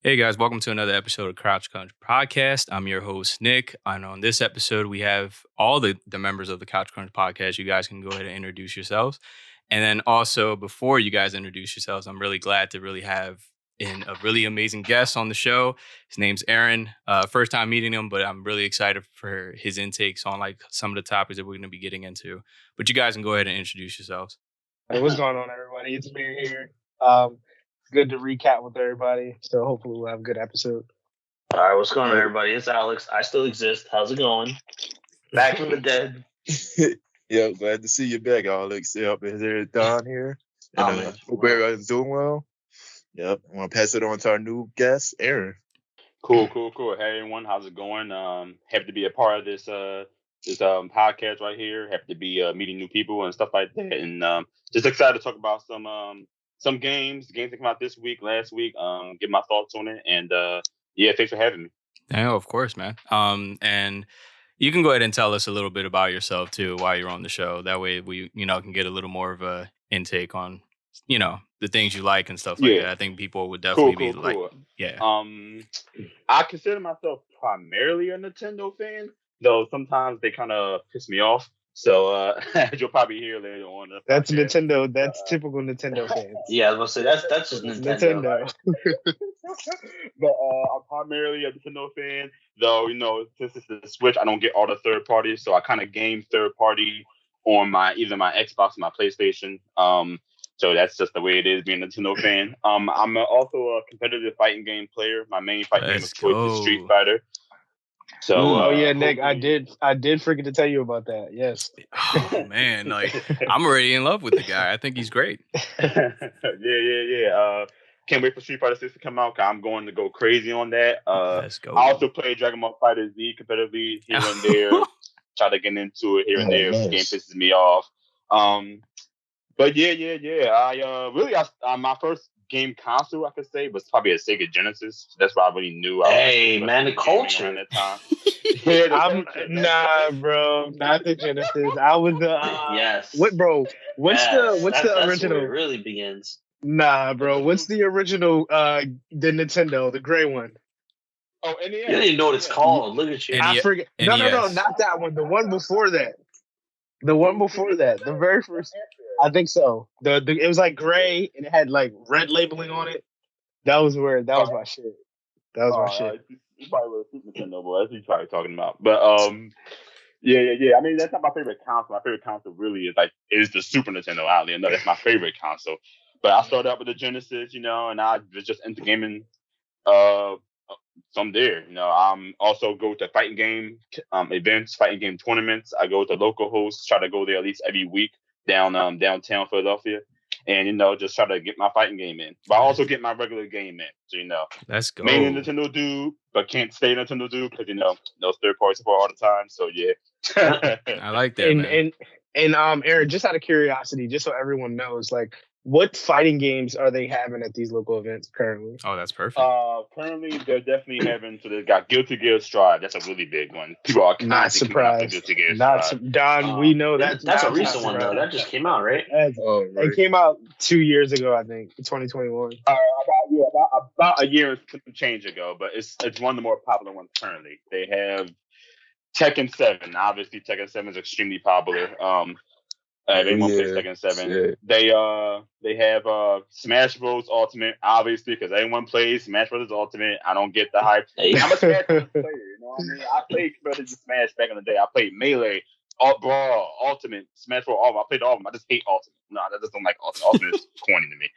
Hey guys, welcome to another episode of Couch Crunch Podcast. I'm your host, Nick. And on this episode, we have all the members of the Couch Crunch Podcast. You guys can go ahead and introduce yourselves. And then also, before you guys introduce yourselves, I'm really glad to really have a really amazing guest on the show. His name's Aaron. First time meeting him, but I'm really excited for his intakes on like some of the topics that we're going to be getting into. But you guys can go ahead and introduce yourselves. Hey, what's going on, everybody? It's me here. It's good to recap with everybody. So hopefully we'll have a good episode. All right, what's going on, everybody? It's Alex. I still exist. How's it going? Back from the dead. Yeah, glad to see you back, Alex. Yep, is there Don here? And hope everybody's doing well. Yep, I'm gonna pass it on to our new guest, Aaron. Cool. Hey everyone, how's it going? Happy to be a part of this podcast right here. Happy to be meeting new people and stuff like that, and just excited to talk about some games that came out this week, last week. Get my thoughts on it, and thanks for having me. Yeah, of course, man. And you can go ahead and tell us a little bit about yourself too while you're on the show. That way we, can get a little more of a intake on, the things you like and stuff like that. I think people would definitely be like, yeah. I consider myself primarily a Nintendo fan, though sometimes they kind of piss me off. So as you'll probably hear later on. That's Nintendo. That's typical Nintendo fans. Yeah, I was gonna say that's just Nintendo. But I'm primarily a Nintendo fan, though. Since it's the Switch, I don't get all the third parties, so I kind of game third party on either my Xbox or my PlayStation. So that's just the way it is being a Nintendo fan. I'm also a competitive fighting game player. My main fighting game of choice is Street Fighter. So, Nick, I did forget to tell you about that. Yes. Oh man, I'm already in love with the guy. I think he's great. Yeah. Can't wait for Street Fighter 6 to come out. I'm going to go crazy on that. Let's go. I also play Dragon Ball FighterZ competitively here and there. Try to get into it here and there. Nice. The game pisses me off. But I my first game console, I could say, was probably a Sega Genesis. So that's why I really knew. The culture. At that time. Nah, bro, not the Genesis. I was yes. What, bro? What's the original? That's where it really begins. Nah, bro. What's the original? The Nintendo, the gray one. Oh, NES. You didn't even know what it's called. Look at you. I forget. No, not that one. The one before that. The very first. I think so. It was like gray and it had like red labeling on it. That was my shit. That was my shit. You probably was Super Nintendo, boy. That's what you're probably talking about. But yeah. I mean, that's not my favorite console. My favorite console really is the Super Nintendo. Oddly enough, that's my favorite console. But I started out with the Genesis, and I was just into gaming. From there, I'm also go to fighting game events, fighting game tournaments. I go to local hosts, try to go there at least every week downtown Philadelphia, and just try to get my fighting game in. But I also get my regular game in. So let's go. Mainly Nintendo dude, but can't stay Nintendo dude because those third party support all the time. So yeah, I like that. And Aaron, just out of curiosity, just so everyone knows, what fighting games are they having at these local events currently? Oh, that's perfect. Currently, they're definitely having. So they've got Guilty Gear Strive. That's a really big one. People are not surprised. Guilty Gear Strive. Don, we know that's a recent one though. That just came out, right? Right. It came out 2 years ago, I think, 2021. About a year and some change ago, but it's one of the more popular ones currently. They have Tekken 7. Obviously, Tekken 7 is extremely popular. Everyone plays Tekken 7. Yeah. They have Smash Bros. Ultimate, obviously, because everyone plays Smash Bros. Ultimate. I don't get the hype. Hey. I'm a Smash Bros. player, you know what I mean? I played competitive Smash back in the day. I played Melee, Brawl, Ultimate, Smash Bros. All of them. I played all of them. I just hate Ultimate. No, I just don't like Ultimate. Ultimate is corny to me.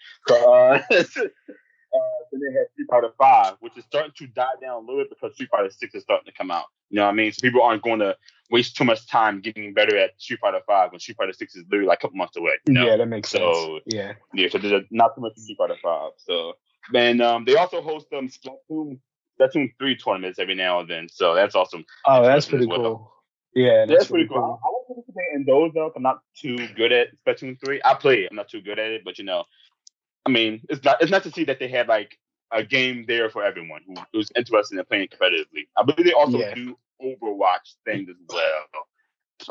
Then they have Street Fighter 5, which is starting to die down a little bit because Street Fighter 6 is starting to come out. You know what I mean? So people aren't going to waste too much time getting better at Street Fighter 5 when Street Fighter 6 is literally a couple months away. Yeah, that makes sense. Yeah, so there's not too much Street Fighter 5. So then they also host Splatoon 3 tournaments every now and then. So that's awesome. Oh, that's pretty cool. Yeah, that's pretty cool. I won't participate in those though. I'm not too good at Splatoon 3. I play it. I'm not too good at it, but I mean, it's nice to see that they have a game there for everyone who's interested in playing competitively. I believe they also do Overwatch things as well.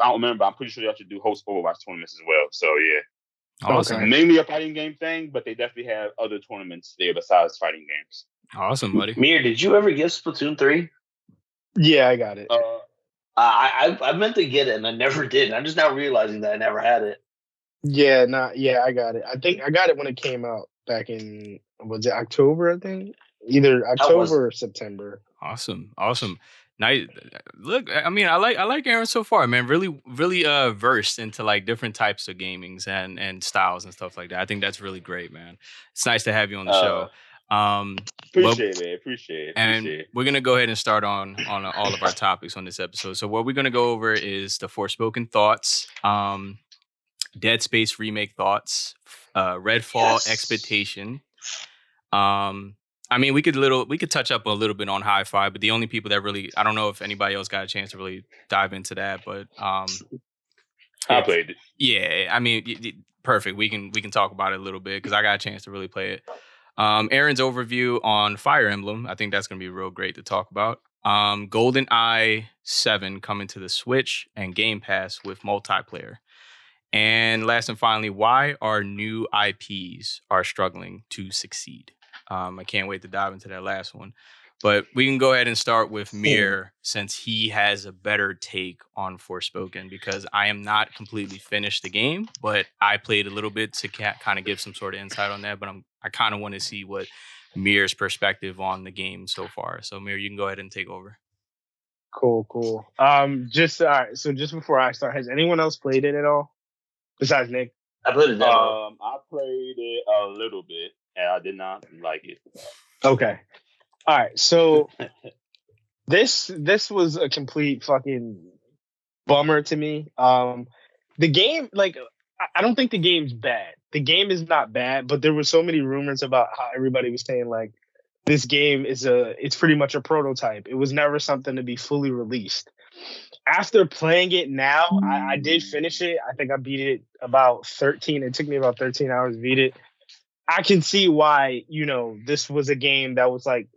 I don't remember. I'm pretty sure they actually do host Overwatch tournaments as well. So yeah, awesome. Mainly a fighting game thing, but they definitely have other tournaments there besides fighting games. Awesome, buddy. Mir, did you ever get Splatoon 3? Yeah, I got it. I meant to get it and I never did. And I'm just now realizing that I never had it. Yeah, I got it. I think I got it when it came out back in, was it October? I think either October or September. Awesome. Nice. Look, I mean, I like Aaron so far, man. Really versed into like different types of gamings and styles and stuff like that. I think that's really great, man. It's nice to have you on the show. Appreciate it. And we're gonna go ahead and start on all of our topics on this episode. So what we're gonna go over is the Forespoken thoughts, Dead Space remake thoughts, Redfall expectation. I mean, we could touch up a little bit on HIFI, but the only people that really, I don't know if anybody else got a chance to really dive into that, but I played it. Yeah, I mean, perfect. We can talk about it a little bit because I got a chance to really play it. Aaron's overview on Fire Emblem, I think that's going to be real great to talk about. GoldenEye 7 coming to the Switch and Game Pass with multiplayer. And last and finally, why our new IPs are struggling to succeed. I can't wait to dive into that last one. But we can go ahead and start with Mir since he has a better take on Forspoken because I am not completely finished the game, but I played a little bit to kind of give some sort of insight on that. But I kind of want to see what Mir's perspective on the game so far. So Mir, you can go ahead and take over. Cool. Just all right. So just before I start, has anyone else played it at all besides Nick? I played it. I played it a little bit, and I did not like it. Okay. All right. So this was a complete fucking bummer to me. The game, like, I don't think the game's bad. The game is not bad, but there were so many rumors about how everybody was saying like this game it's pretty much a prototype. It was never something to be fully released. After playing it now, I did finish it. I think I beat it about 13. It took me about 13 hours to beat it. I can see why, this was a game that was like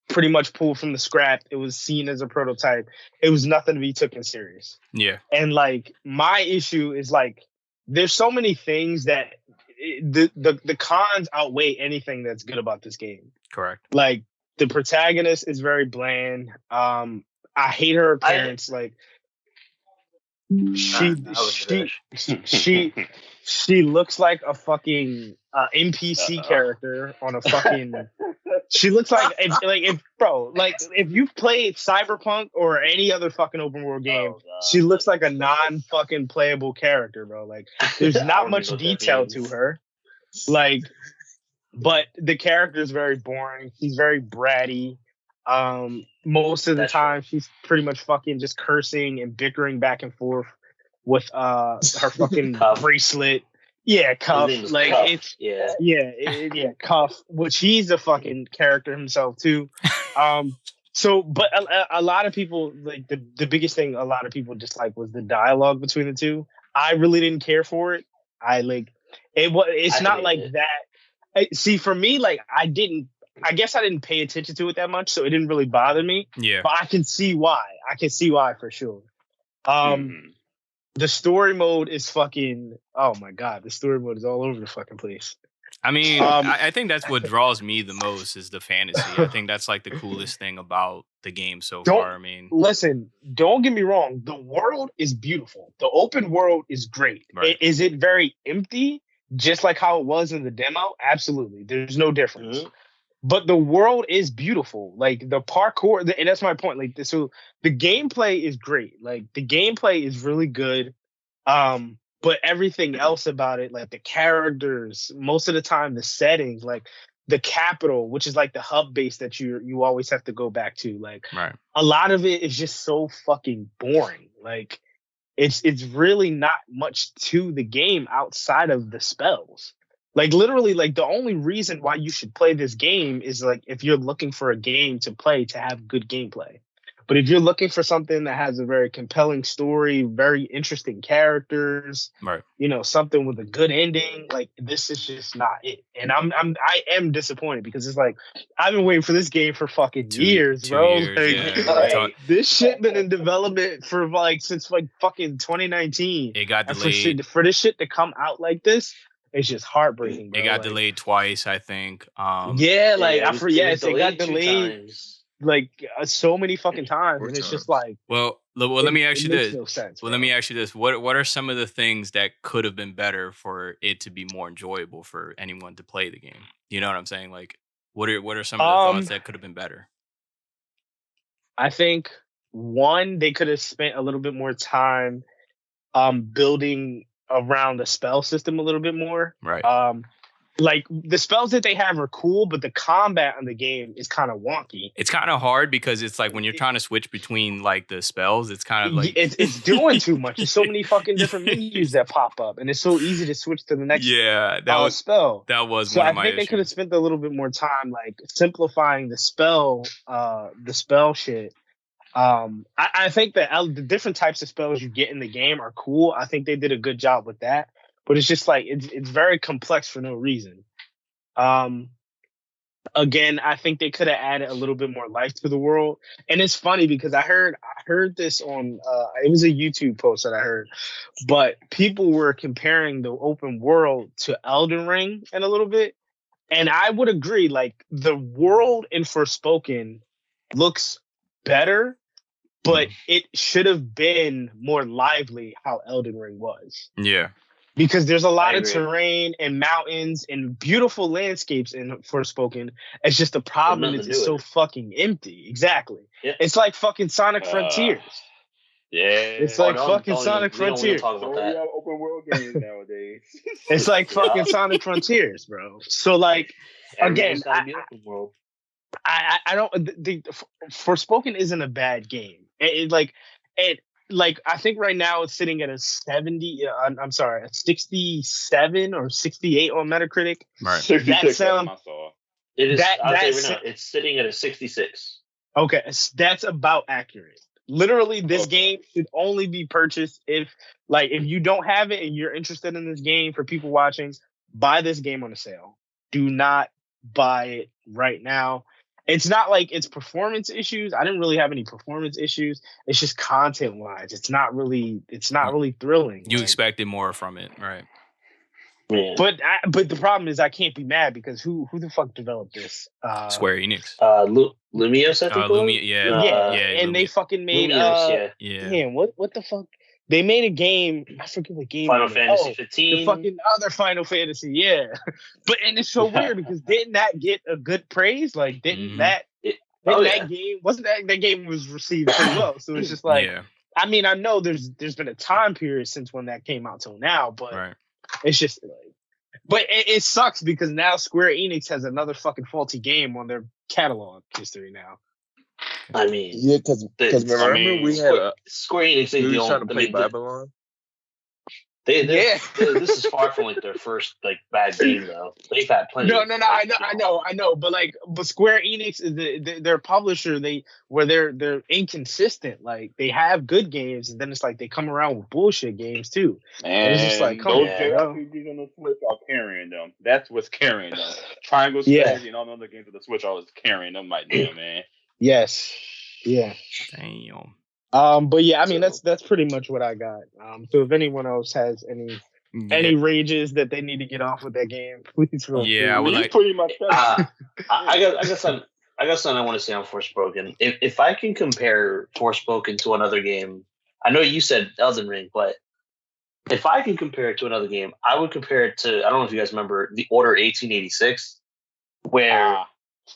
pretty much pulled from the scrap. It was seen as a prototype. It was nothing to be taken serious. Yeah. And like my issue is like there's so many things that the cons outweigh anything that's good about this game. Correct. Like the protagonist is very bland. I hate her appearance. She looks like a fucking NPC character on a fucking. She looks like if you've played Cyberpunk or any other fucking open world game, she looks like a non fucking playable character, bro. Like there's not much detail to her. Like, but the character is very boring. She's very bratty. Most of the time she's pretty much fucking just cursing and bickering back and forth with her fucking bracelet. Yeah, Cuff. Like Cuff. It's Cuff, which he's a fucking character himself too. But a lot of people like the biggest thing a lot of people disliked was the dialogue between the two. I really didn't care for it. It's not like that. See, for me, like I guess I didn't pay attention to it that much, so it didn't really bother me. Yeah. But I can see why. For sure. The story mode is fucking. Oh my god, the story mode is all over the fucking place. I mean, I think that's what draws me the most is the fantasy. I think that's like the coolest thing about the game so far. I mean, listen, don't get me wrong. The world is beautiful. The open world is great. Right. Is it very empty, just like how it was in the demo? Absolutely. There's no difference. Mm-hmm. But the world is beautiful. Like the parkour, and that's my point. Like so the gameplay is great. Like the gameplay is really good. But everything else about it, like the characters, most of the time the settings, like the capital, which is like the hub base that you always have to go back to. Like a lot of it is just so fucking boring. Like it's really not much to the game outside of the spells. Like literally, like the only reason why you should play this game is like if you're looking for a game to play to have good gameplay. But if you're looking for something that has a very compelling story, very interesting characters, something with a good ending, like this is just not it. And I am disappointed because it's like I've been waiting for this game for fucking years, bro. This shit been in development for like since like fucking 2019. It got delayed. For this shit to come out like this. It's just heartbreaking, bro. It got delayed twice, I think. It got two delayed times. so many fucking times, and it's just like, well, let me ask you makes this. no sense. Well, bro. let me ask you this: what are some of the things that could have been better for it to be more enjoyable for anyone to play the game? You know what I'm saying? Like, what are some of the thoughts that could have been better? I think one, they could have spent a little bit more time building around the spell system a little bit more. Right. Like the spells that they have are cool, but the combat in the game is kind of wonky. It's kind of hard because it's like when you're trying to switch between like the spells, it's kind of like it's doing too much. There's so many fucking different menus that pop up, and it's so easy to switch to the next spell. That was so one of I my think they could have spent a little bit more time like simplifying the spell shit. I think that the different types of spells you get in the game are cool. I think they did a good job with that, but it's just like it's very complex for no reason. Again, I think they could have added a little bit more life to the world. And it's funny because I heard this on it was a YouTube post that I heard, but people were comparing the open world to Elden Ring in a little bit. And I would agree, like the world in Forspoken looks better, but it should have been more lively how Elden Ring was. Yeah. Because there's a lot of terrain and mountains and beautiful landscapes in Forspoken. It's just the problem is it's so fucking empty. Exactly. Yeah. It's like fucking Sonic Frontiers. Yeah. It's like fucking Sonic Frontiers. Open world games nowadays. It's like fucking Sonic Frontiers, bro. So like, again, I don't. Forspoken isn't a bad game. I think right now it's sitting at a 70. I'm sorry, a 67 or 68 on Metacritic. Right. 66. It is. It's sitting at a 66. Okay, that's about accurate. Literally, this game should only be purchased if you don't have it and you're interested in this game. For people watching, buy this game on a sale. Do not buy it right now. It's not like it's performance issues. I didn't really have any performance issues. It's just content wise. It's not really thrilling. You expected more from it, right? Yeah. But the problem is I can't be mad because who the fuck developed this? Square Enix. Lumios, I think. Lumia, yeah. And they fucking made Lumios, Man, what the fuck? They made a game. I forget what game. Final Fantasy 15. The fucking other Final Fantasy, yeah. And it's so weird because didn't that get a good praise? Like, didn't that game that game was received pretty well? So it's just like, I mean, I know there's been a time period since when that came out till now, but it's just like, but it sucks because now Square Enix has another fucking faulty game on their catalog history now. I mean, yeah, because remember we had Square Enix. We were trying to play Babylon. This is far from like their first like bad game though. They've had plenty. No, I know, but Square Enix is their publisher. They're inconsistent. Like they have good games, and then it's like they come around with bullshit games too. And it's just like, those JRPGs on the Switch are carrying them. That's what's carrying them. Triangle Strategy and all the other games on the Switch are carrying them right now, man. Yes. Yeah. Damn. But yeah, I mean that's pretty much what I got. So if anyone else has any rages that they need to get off with that game, please feel free. I would like pretty much. I got something I want to say on Forspoken. If I can compare Forspoken to another game, I know you said Elden Ring, but if I can compare it to another game, I would compare it to, I don't know if you guys remember The Order 1886, where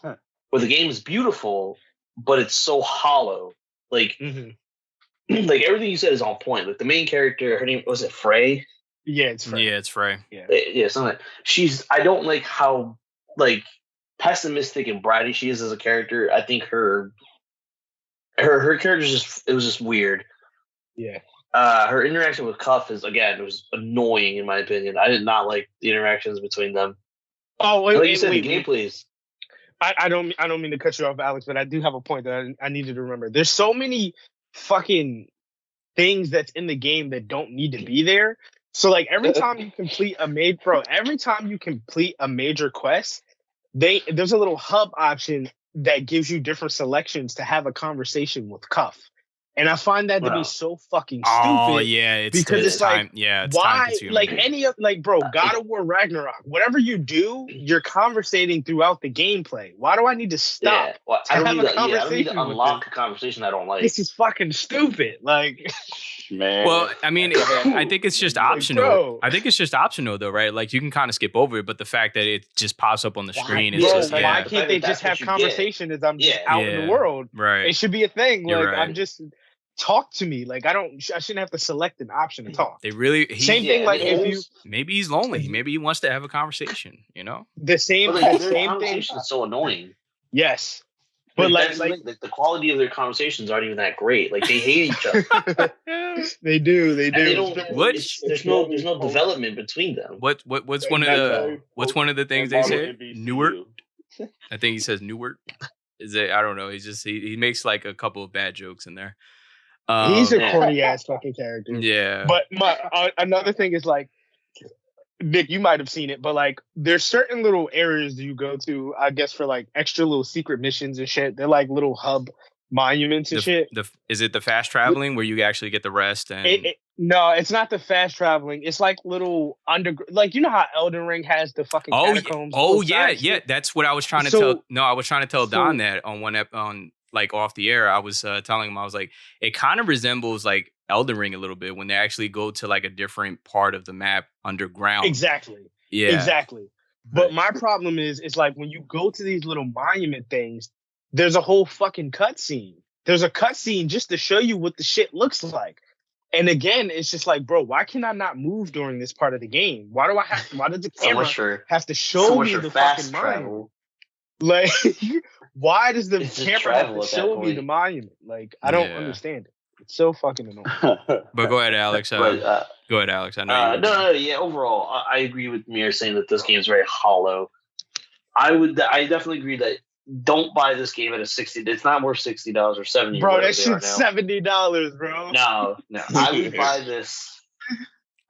the game is beautiful, but it's so hollow. Like, like everything you said is on point. Like the main character, her name was it Frey? Yeah, it's Frey. Yeah, it's Frey. Yeah, something like I don't like how like pessimistic and bratty she is as a character. I think her character it was just weird. Yeah. Her interaction with Cuff it was annoying in my opinion. I did not like the interactions between them. Oh, wait, like you said, the gameplay is. I don't mean to cut you off, Alex, but I do have a point that I needed to remember. There's so many fucking things that's in the game that don't need to be there. So like every time you complete a major quest, there's a little hub option that gives you different selections to have a conversation with Cuff. And I find that to be Wow. so fucking stupid. Oh yeah, it's because it's like, time. Yeah, it's time why? consuming. Like any of bro, God of War Ragnarok, whatever you do, you're conversating throughout the gameplay. Why do I need to stop? Yeah, well, to I don't have need a to. Yeah, I don't need conversation to with unlock this? a conversation I don't like. This is fucking stupid. Like, Man. Well, I mean, I think it's just optional. bro. I think it's just optional though, right? Like you can kind of skip over it, but the fact that it just pops up on the screen is Bro, just the why yeah, can't they that's just what have you conversation as I'm just Yeah. out in the Yeah. world? right. It should be a thing. You're Like right. I'm just talk to me. Like I shouldn't have to select an option to talk. They really Same thing. Yeah, Like and if you maybe he's lonely. Maybe he wants to have a conversation. the same But like, the their same thing. conversation is so annoying. Yes, but That's the quality of their conversations aren't even that great. Like they hate each other. they do. And they don't. What? There's no development between them. what's one of the things they say? Newark. I think he says Newark. Is it? I don't know. He's just he makes like a couple of bad jokes in there. He's a corny ass fucking character. Yeah. But another thing is like, Nick, you might have seen it, but like there's certain little areas you go to, I guess, for like extra little secret missions and shit. They're like little hub monuments and shit. Is it the fast traveling where you actually get the rest? And no, it's not the fast traveling. It's like little like you know how Elden Ring has the fucking catacombs. Oh yeah. That's what I was trying to tell. No, I was trying to tell Don that on one on like off the air. I was telling him, I was like, it kind of resembles like Elden Ring a little bit when they actually go to like a different part of the map underground. Exactly. Yeah. Exactly. But my problem is like when you go to these little monument things, there's a whole fucking cutscene. There's a cutscene just to show you what the shit looks like. And again, it's just like, bro, why can I not move during this part of the game? Why does the camera have to show me the fucking monument? Like, why does the camera have to show me the monument? Like, I don't understand it. It's so fucking annoying. But go ahead, Alex. Go ahead, Alex. I know No. Yeah, overall, I agree with Mir saying that this game is very hollow. I definitely agree that don't buy this game at a $60. It's not worth $60 or $70. Bro, that shit's $70, bro. No. I would buy this.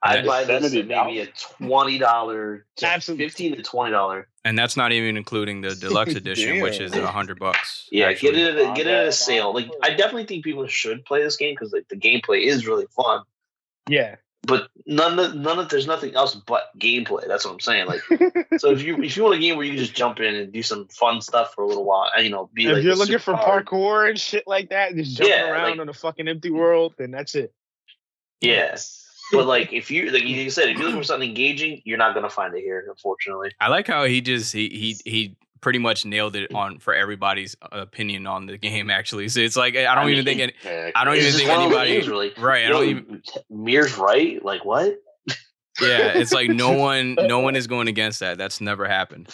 I'd buy this at maybe a $20 to $15 to $20. And that's not even including the deluxe edition, which is $100. Yeah, actually. get it at a sale. Like I definitely think people should play this game because like the gameplay is really fun. Yeah. But there's nothing else but gameplay. That's what I'm saying. Like, so if you want a game where you can just jump in and do some fun stuff for a little while, if you're looking for parkour and shit like that, just jumping around in a fucking empty world, then that's it. Yes. But like if you like you said, if you're looking for something engaging, you're not gonna find it here, unfortunately. I like how he pretty much nailed it on for everybody's opinion on the game. Actually, so it's like I don't even think anybody really right. Mir's right. Like what? Yeah, it's like no one is going against that. That's never happened.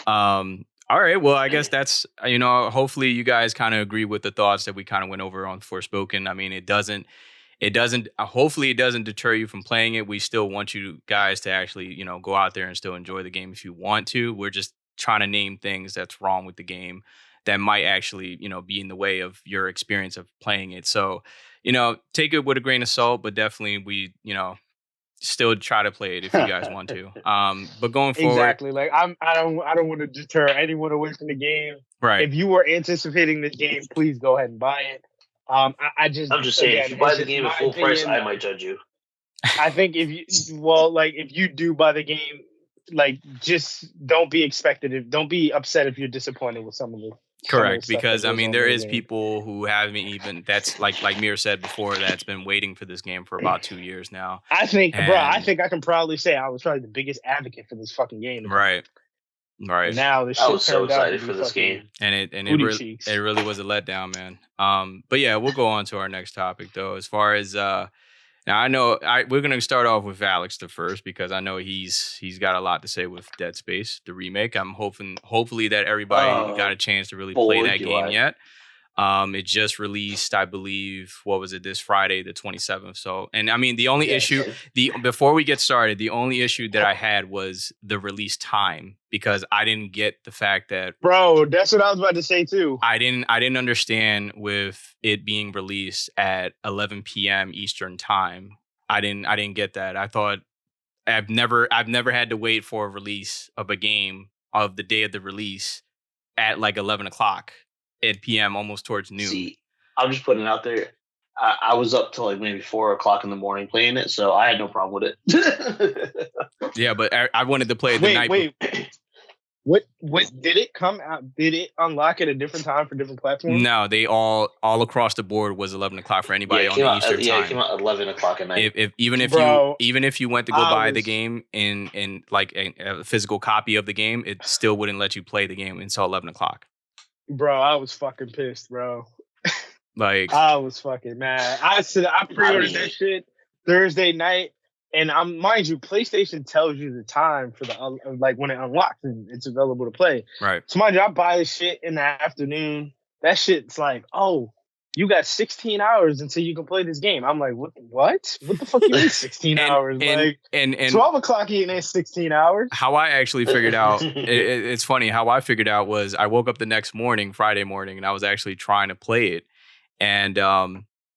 All right, well, I guess that's hopefully you guys kind of agree with the thoughts that we kind of went over on Forspoken. I mean, hopefully it doesn't deter you from playing it. We still want you guys to actually, go out there and still enjoy the game if you want to. We're just trying to name things that's wrong with the game that might actually, be in the way of your experience of playing it. So, take it with a grain of salt, but definitely we, still try to play it if you guys want to. But going forward, exactly. Like I don't want to deter anyone away from the game. Right. If you were anticipating this game, please go ahead and buy it. I'm just saying, if you buy the game at full price, I might judge you. I think if you do buy the game, like just don't be upset if you're disappointed with some of the. Correct, because I mean there is people who haven't even that's like Mir said before that's been waiting for this game for about 2 years now. I think I can proudly say I was probably the biggest advocate for this fucking game. Right. And now this shit I was so excited for this game, and it really was a letdown, man. But yeah, we'll go on to our next topic though. As far as now, I know we're gonna start off with Alex the first because I know he's got a lot to say with Dead Space, the remake. I'm hopefully that everybody got a chance to really play that game yet. It just released, I believe, what was it, this Friday, the 27th. So, and I mean, the only issue, before we get started, the only issue that I had was the release time because I didn't get the fact that, bro, that's what I was about to say too. I didn't understand with it being released at 11 p.m. Eastern time. I didn't get that. I thought I've never had to wait for a release of a game of the day of the release at like 11 o'clock. At PM, almost towards noon. See, I'm just putting it out there. I was up till like maybe 4 o'clock in the morning playing it, so I had no problem with it. Yeah, but I wanted to play it the night. Wait. What did it come out? Did it unlock at a different time for different platforms? No, they all across the board was 11 o'clock for anybody on the Eastern time. Yeah, it came out at 11 o'clock at night. Even if you went to go buy the game in like a physical copy of the game, it still wouldn't let you play the game until 11 o'clock. Bro, I was fucking pissed, bro. Like I was fucking mad. I pre-ordered that shit Thursday night. And mind you, PlayStation tells you the time for the like when it unlocks and it's available to play. Right. So mind you, I buy this shit in the afternoon. That shit's like, oh, you got 16 hours until you can play this game. I'm like, what? What the fuck you mean 16 hours? And 12 o'clock ain't 16 hours. How I actually figured out, it's funny. How I figured out was I woke up the next morning, Friday morning, and I was actually trying to play it, and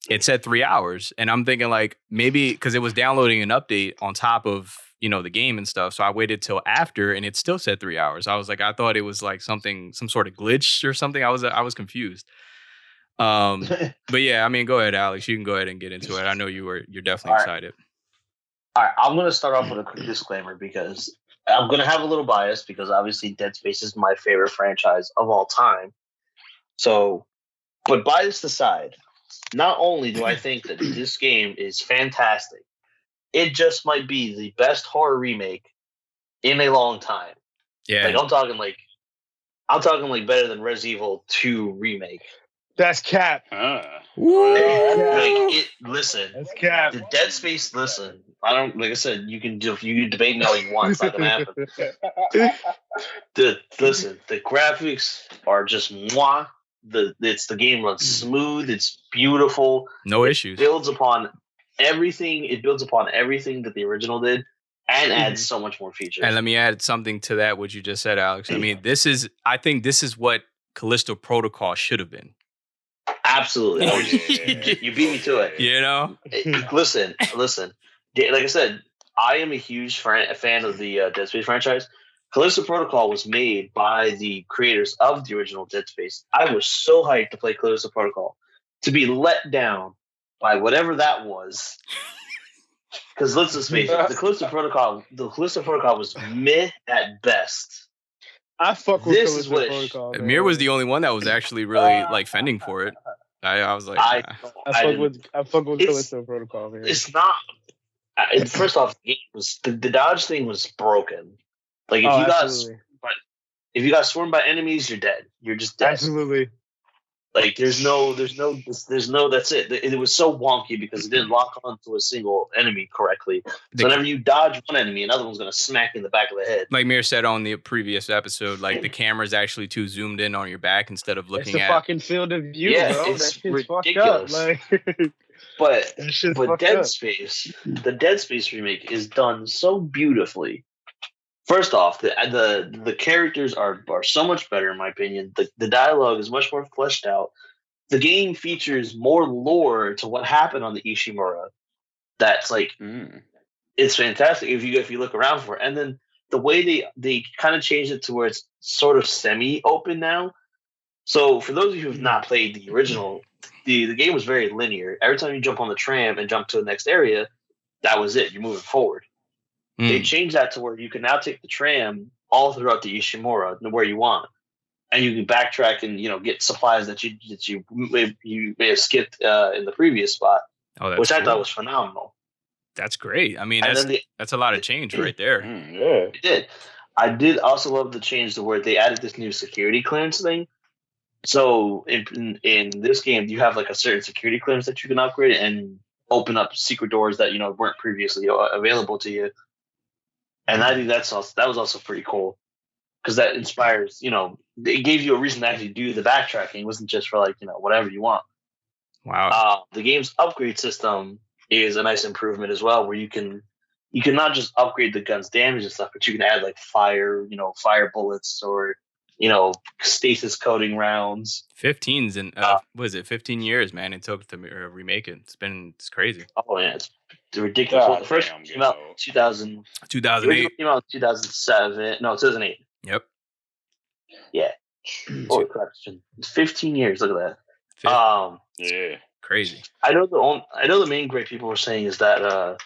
it said 3 hours, and I'm thinking like maybe because it was downloading an update on top of the game and stuff. So I waited till after, and it still said 3 hours. I was like, I thought it was like some sort of glitch or something. I was confused. But yeah, I mean, go ahead, Alex. You can go ahead and get into it. I know you're definitely excited. All right, I'm gonna start off with a quick disclaimer because I'm gonna have a little bias because obviously Dead Space is my favorite franchise of all time. So, but bias aside. Not only do I think that this game is fantastic, it just might be the best horror remake in a long time. Yeah, like I'm talking like better than Resident Evil 2 remake. That's cap. Listen, that's cap. The Dead Space. Listen, I don't like I said. You can debate me all you want. It's not gonna happen. The graphics are just mwah. The game runs smooth. It's beautiful. No issues. It builds upon everything that the original did, and adds so much more features. And let me add something to that. What you just said, Alex. I mean, I think this is what Callisto Protocol should have been. Absolutely. You beat me to it. Listen. Like I said, I am a huge fan of the Dead Space franchise. Callisto Protocol was made by the creators of the original Dead Space. I was so hyped to play Callisto Protocol, to be let down by whatever that was. Because let's just face it, the Callisto Protocol was meh at best. I fuck with Callisto Protocol. Amir was the only one that was actually really like fending for it. I was like, I fuck with Callisto Protocol. Man. It's not. First off, the game was the dodge thing was broken. Like if you got swarmed by enemies, you're dead. You're just dead. Absolutely. Like there's no. That's it. It was so wonky because it didn't lock onto a single enemy correctly. So whenever you dodge one enemy, another one's gonna smack you in the back of the head. Like Mir said on the previous episode, like the camera's actually too zoomed in on your back instead of looking at. It's a fucking field of view, bro. It's ridiculous. But Space, the Dead Space remake is done so beautifully. First off, the characters are so much better in my opinion. The dialogue is much more fleshed out. The game features more lore to what happened on the Ishimura. That's like it's fantastic if you look around for it. And then the way they kind of changed it to where it's sort of semi-open now. So for those of you who have not played the original, the game was very linear. Every time you jump on the tram and jump to the next area, that was it. You're moving forward. They changed that to where you can now take the tram all throughout the Ishimura where you want, and you can backtrack and get supplies that you may have skipped in the previous spot, which I thought was phenomenal. That's great. I mean, that's a lot of change right there. Yeah, it did. I did also love the change to where they added this new security clearance thing. So in this game, you have like a certain security clearance that you can upgrade and open up secret doors that weren't previously available to you. And I think that was also pretty cool because that inspires, it gave you a reason to actually do the backtracking. It wasn't just for like, whatever you want. Wow. The game's upgrade system is a nice improvement as well, where you can not just upgrade the gun's damage and stuff, but you can add like fire bullets or, stasis coating rounds. 15's in, what is it? 15 years, man. It took to remake it. It's crazy. Oh yeah. It's ridiculous. Well, the first came out in 2000. 2008. Came out in 2007. No, 2008. Yep. Yeah. Holy crap! It's been 15 years. Look at that. Yeah. Crazy. I know the main gripe people were saying is that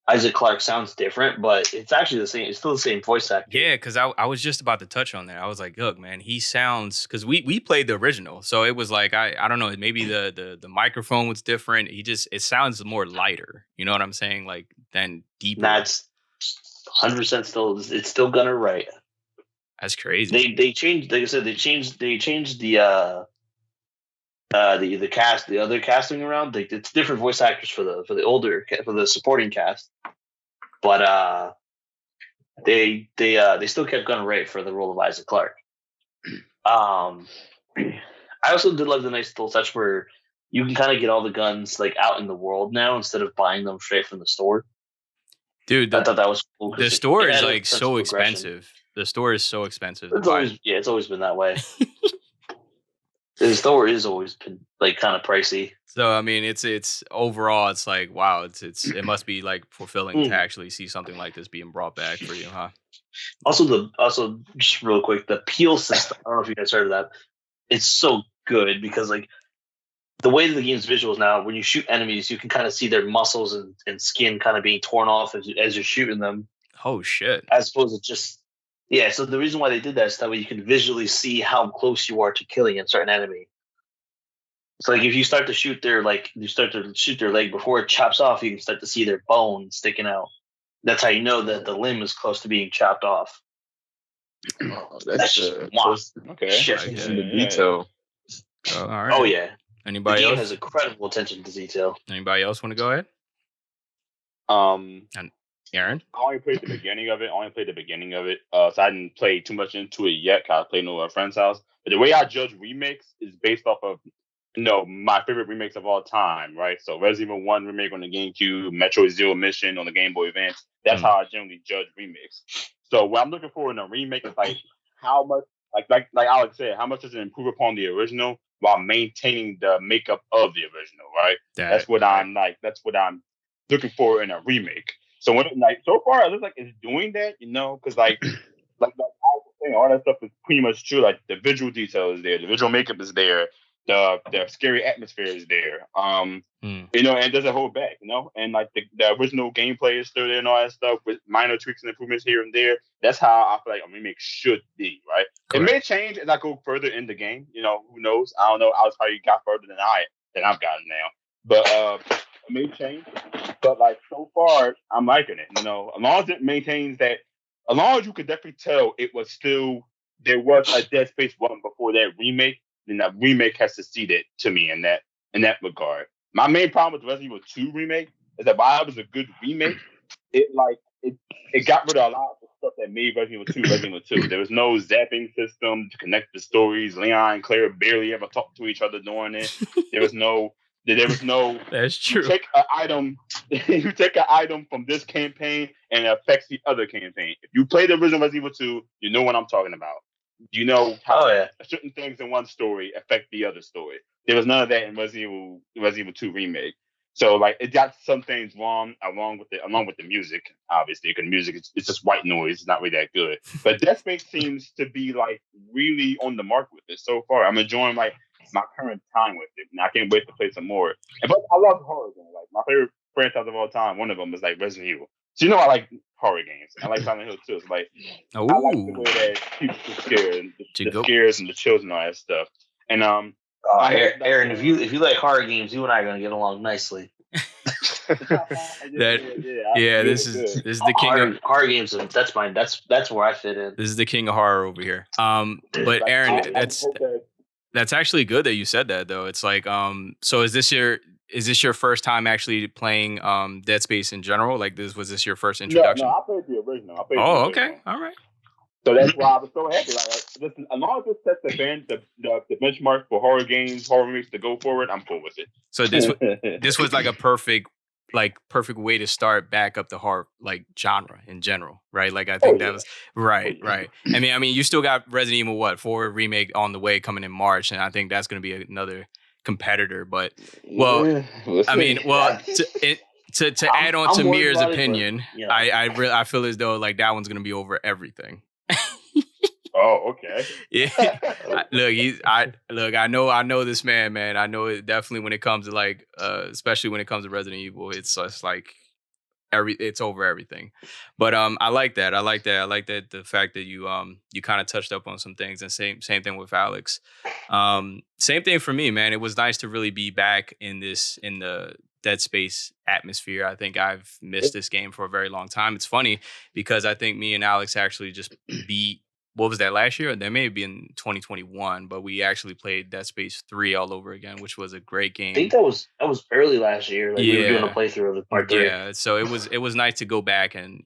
Isaac Clarke sounds different, but it's actually the same. It's still the same voice actor. Yeah, because I was just about to touch on that. I was like, look, man, he sounds because we played the original, so it was like I don't know, maybe the microphone was different. It sounds more lighter. You know what I'm saying? Like than deeper. That's 100% still. It's still Gunner right. That's crazy. They changed. Like I said, they changed the cast, the other casting around. Like it's different voice actors for the supporting cast, but they still kept Gunner Ray for the role of Isaac Clarke. I also did love the nice little touch where you can kind of get all the guns like out in the world now instead of buying them straight from the store. Dude, I thought that was cool. The store is like so expensive. The store is so expensive. It's always been that way. The store has always been like kind of pricey. So I mean, it's overall, it's like wow, it must be like fulfilling to actually see something like this being brought back for you, huh? Also just real quick, the peel system. I don't know if you guys heard of that. It's so good because like the way the game's visuals now, when you shoot enemies, you can kind of see their muscles and skin kind of being torn off as you're shooting them. Oh shit! As opposed to just So the reason why they did that is that way you can visually see how close you are to killing a certain enemy. So like if you start to shoot their leg before it chops off, you can start to see their bone sticking out. That's how you know that the limb is close to being chopped off. Oh, that's okay. Attention to detail. All right. Oh yeah. Anybody the game else? has incredible attention to detail. Anybody else want to go ahead? And Aaron? I only played the beginning of it. So I didn't play too much into it yet because I played over at a friend's house. But the way I judge remakes is based off of, my favorite remakes of all time, right? So Resident Evil 1 remake on the GameCube, Metroid Zero Mission on the Game Boy Advance. That's how I generally judge remakes. So what I'm looking for in a remake is like how much, like Alex said, how much does it improve upon the original while maintaining the makeup of the original, right? That's what I'm looking for in a remake. So when so far it looks like it's doing that, because like I was saying, all that stuff is pretty much true. Like the visual detail is there, the visual makeup is there, the scary atmosphere is there. And it doesn't hold back, and like the original gameplay is still there and all that stuff with minor tweaks and improvements here and there. That's how I feel like a remake should be, right? Correct. It may change as I go further in the game. Who knows? I don't know. I was probably got further than I've gotten now, but it may change. But like so far, I'm liking it. As long as it maintains that, as long as you could definitely tell there was a Dead Space 1 before that remake, then that remake has succeeded to me in that regard. My main problem with Resident Evil 2 remake is that while it was a good remake, it got rid of a lot of the stuff that made Resident Evil 2. There was no zapping system to connect the stories. Leon and Claire barely ever talked to each other during it. There was no. That's true. You take an item from this campaign and it affects the other campaign. If you play the original Resident Evil 2, you know what I'm talking about. You know how certain things in one story affect the other story. There was none of that in Resident Evil 2 remake. So like it got some things wrong along with the music, obviously, because music it's just white noise. It's not really that good. But Death Space seems to be like really on the mark with it so far. I'm enjoying like my current time with it, and I can't wait to play some more. But I love horror games. Like my favorite franchise of all time, one of them is like Resident Evil. So I like horror games. I like Silent Hill too. It's like I like the way that people get scared, and the scares and the chills and all that stuff. And Aaron, if you like horror games, you and I are gonna get along nicely. This is the king of horror games. That's mine. That's where I fit in. This is the king of horror over here. But Aaron, that's actually good that you said that though. It's like so is this your first time actually playing Dead Space in general? Like was this your first introduction? No, I played the original. Okay. All right. So that's why I was so happy. Like listen, as long as this sets the benchmark for horror games, horror movies to go forward, I'm cool with it. So this was like a perfect way to start back up the horror genre in general, right? Like I think that was right. I mean, you still got Resident Evil 4 remake on the way coming in March, and I think that's going to be another competitor. But to add on to Mir's opinion, I feel as though like that one's going to be over everything. Oh, okay. Yeah. I know this man. I know it definitely when it comes to like, especially when it comes to Resident Evil, it's just like it's over everything. But I like that. I like that the fact that you kind of touched up on some things, and same thing with Alex. Same thing for me, man. It was nice to really be back in the Dead Space atmosphere. I think I've missed this game for a very long time. It's funny because I think me and Alex actually just beat, what was that, last year? That may be in 2021, but we actually played Dead Space 3 all over again, which was a great game. I think that was early last year. Like we were doing a playthrough of the part 3. Yeah, so it was nice to go back and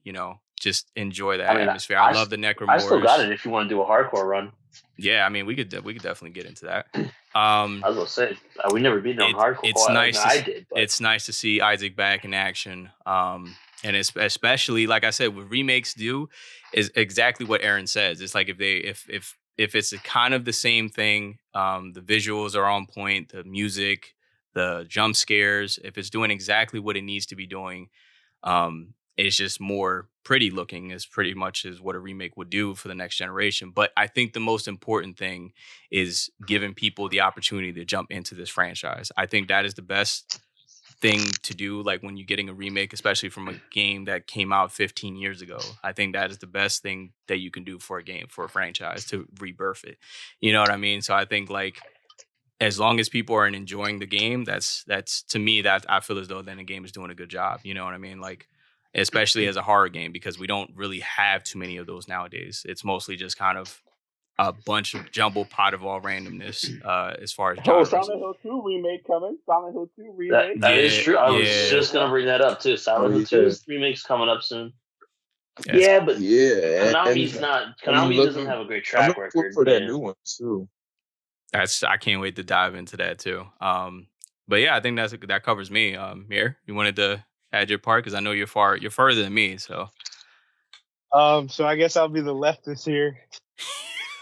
just enjoy that atmosphere. I love the Necromorphs. I still got it if you want to do a hardcore run. Yeah, I mean we could definitely get into that. I was gonna say we never beat on hardcore. It's nice. I did. But. It's nice to see Isaac back in action. And especially like I said, what remakes do is exactly what Aaron says. It's like if it's a kind of the same thing, the visuals are on point, the music, the jump scares. If it's doing exactly what it needs to be doing, it's just more pretty looking, is pretty much is what a remake would do for the next generation. But I think the most important thing is giving people the opportunity to jump into this franchise. I think that is the best thing to do, like when you're getting a remake, especially from a game that came out 15 years ago. I think that is the best thing that you can do for a game, for a franchise, to rebirth it. You know what I mean? So I think like as long as people are enjoying the game, that's to me, that I feel as though then the game is doing a good job. You know what I mean? Like especially as a horror game, because we don't really have too many of those nowadays. It's mostly just kind of a bunch of jumble pot of all randomness as far as genres. Silent Hill 2 remake coming. Silent Hill 2 remake. That is true. I was just going to bring that up too. Silent Hill 2's remake's coming up soon. But Konami's Konami doesn't have a great track record for that new one too. I can't wait to dive into that too. But yeah, I think that covers me. Mir, you wanted to add your part because I know you're further than me. So so I guess I'll be the leftist here.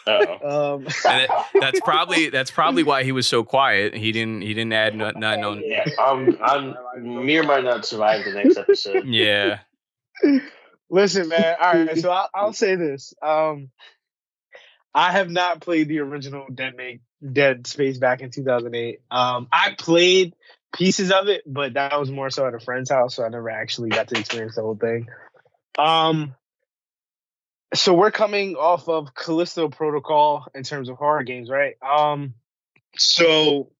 That's probably why he was so quiet. He didn't add nothing on. Yeah, Mir might not survive the next episode. Yeah. Listen, man. All right, so I'll say this. I have not played the original Dead Space back in 2008. I played pieces of it, but that was more so at a friend's house, so I never actually got to experience the whole thing. So we're coming off of Callisto Protocol in terms of horror games, right? So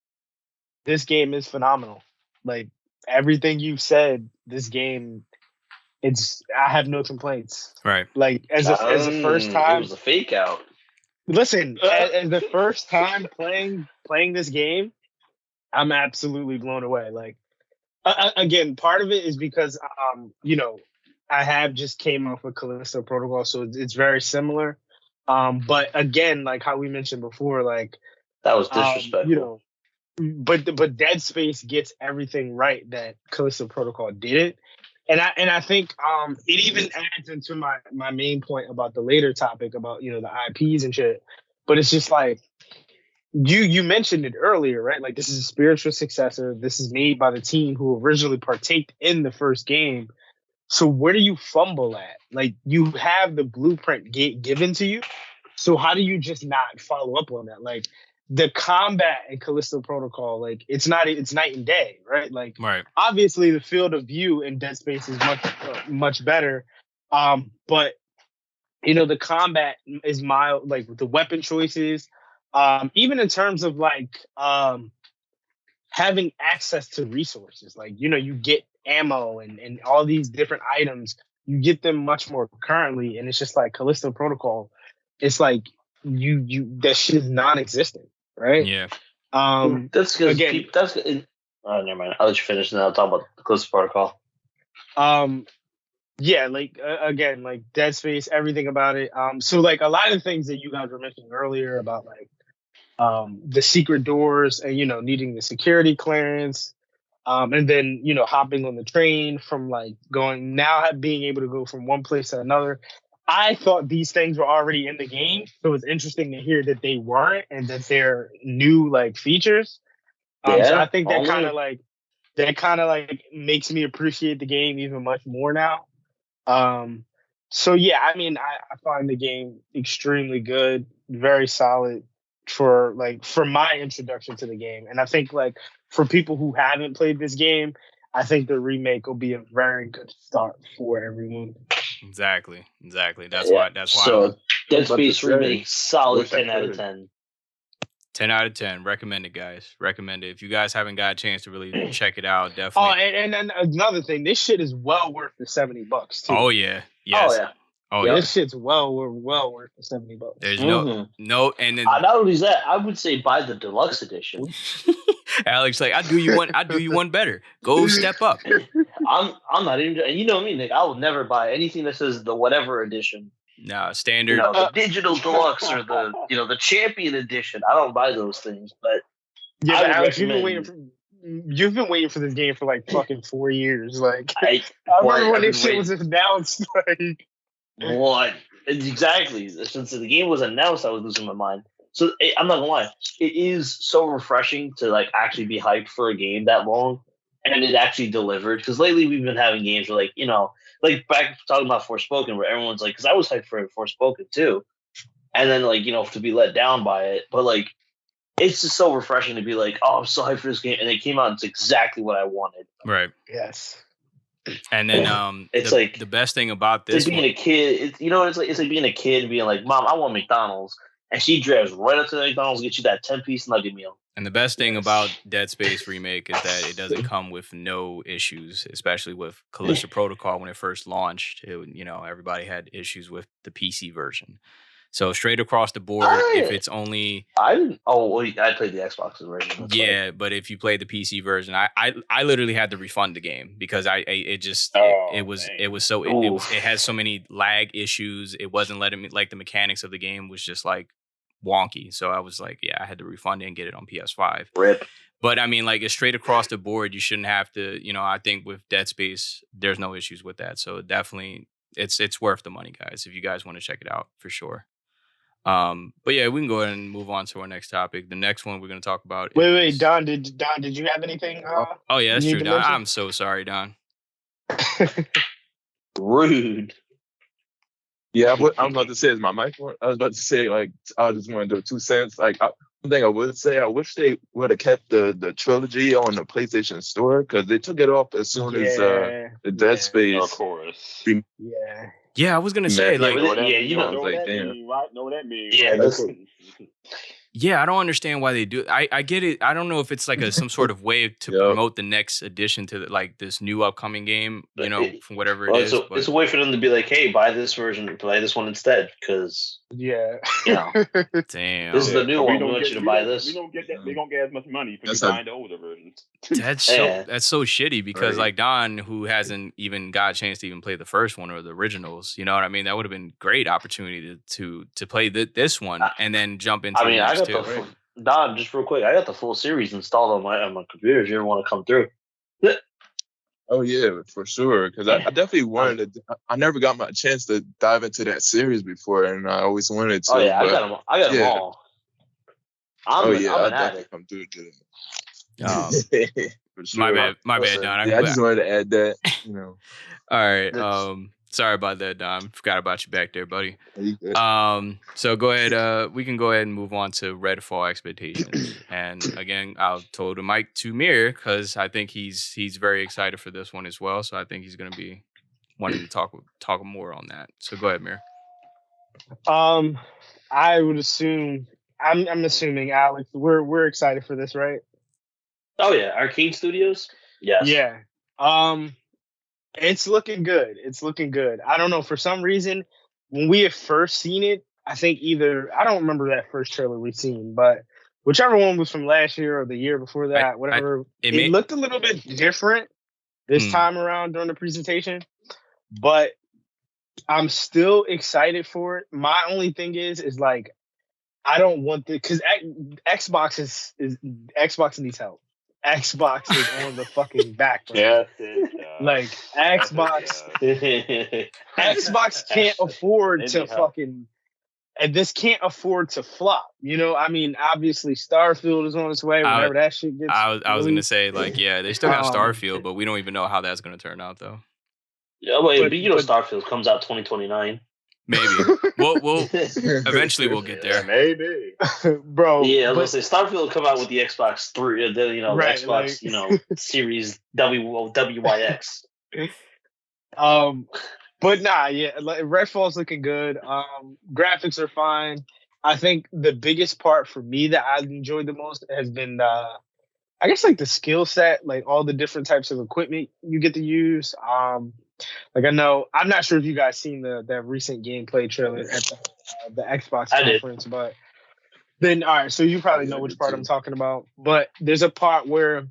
this game is phenomenal. Like everything you've said, this game, I have no complaints. Right. Like as a first time, it was a fake out. Listen, as the first time playing this game, I'm absolutely blown away. Like again, part of it is because I have just came off of Callisto Protocol, so it's very similar. But again, like how we mentioned before, like that was disrespectful. But Dead Space gets everything right that Callisto Protocol did, and I think it even adds into my main point about the later topic about the IPs and shit. But it's just like you mentioned it earlier, right? Like this is a spiritual successor. This is made by the team who originally partaked in the first game. So where do you fumble at? Like you have the blueprint given to you. So how do you just not follow up on that? Like the combat in Callisto Protocol, like it's night and day, right? Like obviously the field of view in Dead Space is much better. But the combat is mild, like the weapon choices, even in terms of like having access to resources, like you get ammo and all these different items, you get them much more currently, and it's just like Callisto Protocol, it's like you that shit is non-existent, right? Yeah. That's good. Again, that's good. Oh, never mind. I'll let you finish, and then I'll talk about the Callisto Protocol. Yeah, like again, like Dead Space, everything about it. So like a lot of the things that you guys were mentioning earlier about like the secret doors and needing the security clearance. And then, hopping on the train from like being able to go from one place to another. I thought these things were already in the game. So it's interesting to hear that they weren't and that they're new like features. So I think that kind of like makes me appreciate the game even much more now. So yeah, I mean, I find the game extremely good, very solid for my introduction to the game, and I think like for people who haven't played this game, I think the remake will be a very good start for everyone. Exactly. That's why. So Dead Space remake, I solid wish I 10 out of could. 10. 10 out of 10. Recommend it, guys. Recommend it. If you guys haven't got a chance to really check it out, Oh, definitely. and then another thing, this shit is well worth the $70 too. Oh yeah. Oh Yes. yeah. Oh Yep. yeah. This shit's well worth the $70. There's Mhm. no, and then Not only that, I would say buy the deluxe edition. Alex like, I do you one better. Go step up. I'm not even, and you know me, Nick. I will never buy anything that says the whatever edition. Nah, You standard. know, the digital deluxe or the champion edition. I don't buy those things, but Yeah, I but would Alex, recommend. you've been waiting for this game for like fucking 4 years. Like I remember when I've this been shit was announced. Like What? Exactly. Since the game was announced, I was losing my mind. So I'm not gonna lie, it is so refreshing to like actually be hyped for a game that long, and it actually delivered. Because lately we've been having games where like back talking about Forspoken, where everyone's like, because I was hyped for Forspoken too, and then to be let down by it. But like, it's just so refreshing to be like, oh, I'm so hyped for this game, and it came out. It's exactly what I wanted. Right. yes. And then It's the best thing about It's this like being one, a kid. It's like being a kid and being like, "Mom, I want McDonald's," and she drives right up to the McDonald's, get you that 10-piece nugget meal. and the best thing about Dead Space remake is that it doesn't come with no issues, especially with Callisto Protocol when it first launched. Everybody had issues with the PC version. So straight across the board, if it's only I didn't. Oh, well, I played the Xbox version. That's yeah, but if you play the PC version, I literally had to refund the game because it had so many lag issues. It wasn't letting me, like, the mechanics of the game was just like wonky. So I was like, yeah, I had to refund it and get it on PS5. Rip. But I mean, like, it's straight across the board. You shouldn't have to, I think with Dead Space, there's no issues with that. So definitely it's worth the money, guys, if you guys want to check it out for sure. But yeah, we can go ahead and move on to our next topic. The next one we're going to talk about Wait, is... Don, did you have anything? Oh yeah, that's you true, need to Don. mention? I'm so sorry, Don. Rude. Yeah, I'm about to say is my mic on? I was about to say, like, I just want to do 2 cents. Like, one thing I would say, I wish they would have kept the trilogy on the PlayStation Store because they took it off as soon as the Dead Space. Of course. Yeah. Yeah, I was gonna say, Yeah, like, but You know like, what that damn. mean, right? Know what that mean? Yeah, right? listen. yeah, I don't understand why they do it. I get it. I don't know if it's like some sort of way to Yep. promote the next addition to like this new upcoming game, from whatever Well, it is. But it's a way for them to be like, "Hey, buy this version, play this one instead," because Yeah. damn, this is the new We one. don't We want get- you to we buy don't- this. We don't get that. They don't get as much money for That's you a- buying the older version. that's Yeah. so shitty because Right. like Don, who hasn't even got a chance to even play the first one or the originals, you know what I mean? That would have been great opportunity to play this one and then jump into the I next got two. Don, just real quick. I got the full series installed on my computer. If you ever want to come through. Oh yeah, for sure. Because I definitely wanted to. I never got my chance to dive into that series before, and I always wanted to. Oh yeah, but, I got them all. I'm I'll an definitely addict. come through to Um, that. For sure. my bad, Listen, Don. Yeah, I just wanted to add that. All right. Sorry about that, Don. Forgot about you back there, buddy. You good. So go ahead. We can go ahead and move on to Redfall expectations. And again, I'll throw the mic to Mir because I think he's very excited for this one as well. So I think he's going to be wanting to talk more on that. So go ahead, Mir. I would assume. I'm assuming, Alex. We're excited for this, right? Oh yeah, Arcade Studios. Yes. Yeah. It's looking good. I don't know. For some reason, when we had first seen it, I think I don't remember that first trailer we seen, but whichever one was from last year or the year before that, whatever, it looked a little bit different this time around during the presentation. But I'm still excited for it. My only thing is like, I don't want because Xbox Xbox needs help. Xbox is on the fucking back burner. Like Xbox can't afford to fucking, and this can't afford to flop. I mean, obviously Starfield is on its way. Whenever that shit gets, I was gonna say, like, yeah, they still got Starfield, but we don't even know how that's gonna turn out though. Yeah, but Starfield comes out 2029. Maybe. We'll eventually we'll get there. Maybe. Bro. Yeah, I was gonna say Starfield will come out with the Xbox 3, the Right, Xbox, Series WYX. But nah, yeah, like Redfall's looking good. Graphics are fine. I think the biggest part for me that I've enjoyed the most has been I guess like the skill set, like all the different types of equipment you get to use. Like I'm not sure if you guys seen that recent gameplay trailer at the Xbox conference, but then all right, so you probably know which part I'm talking about. But there's a part where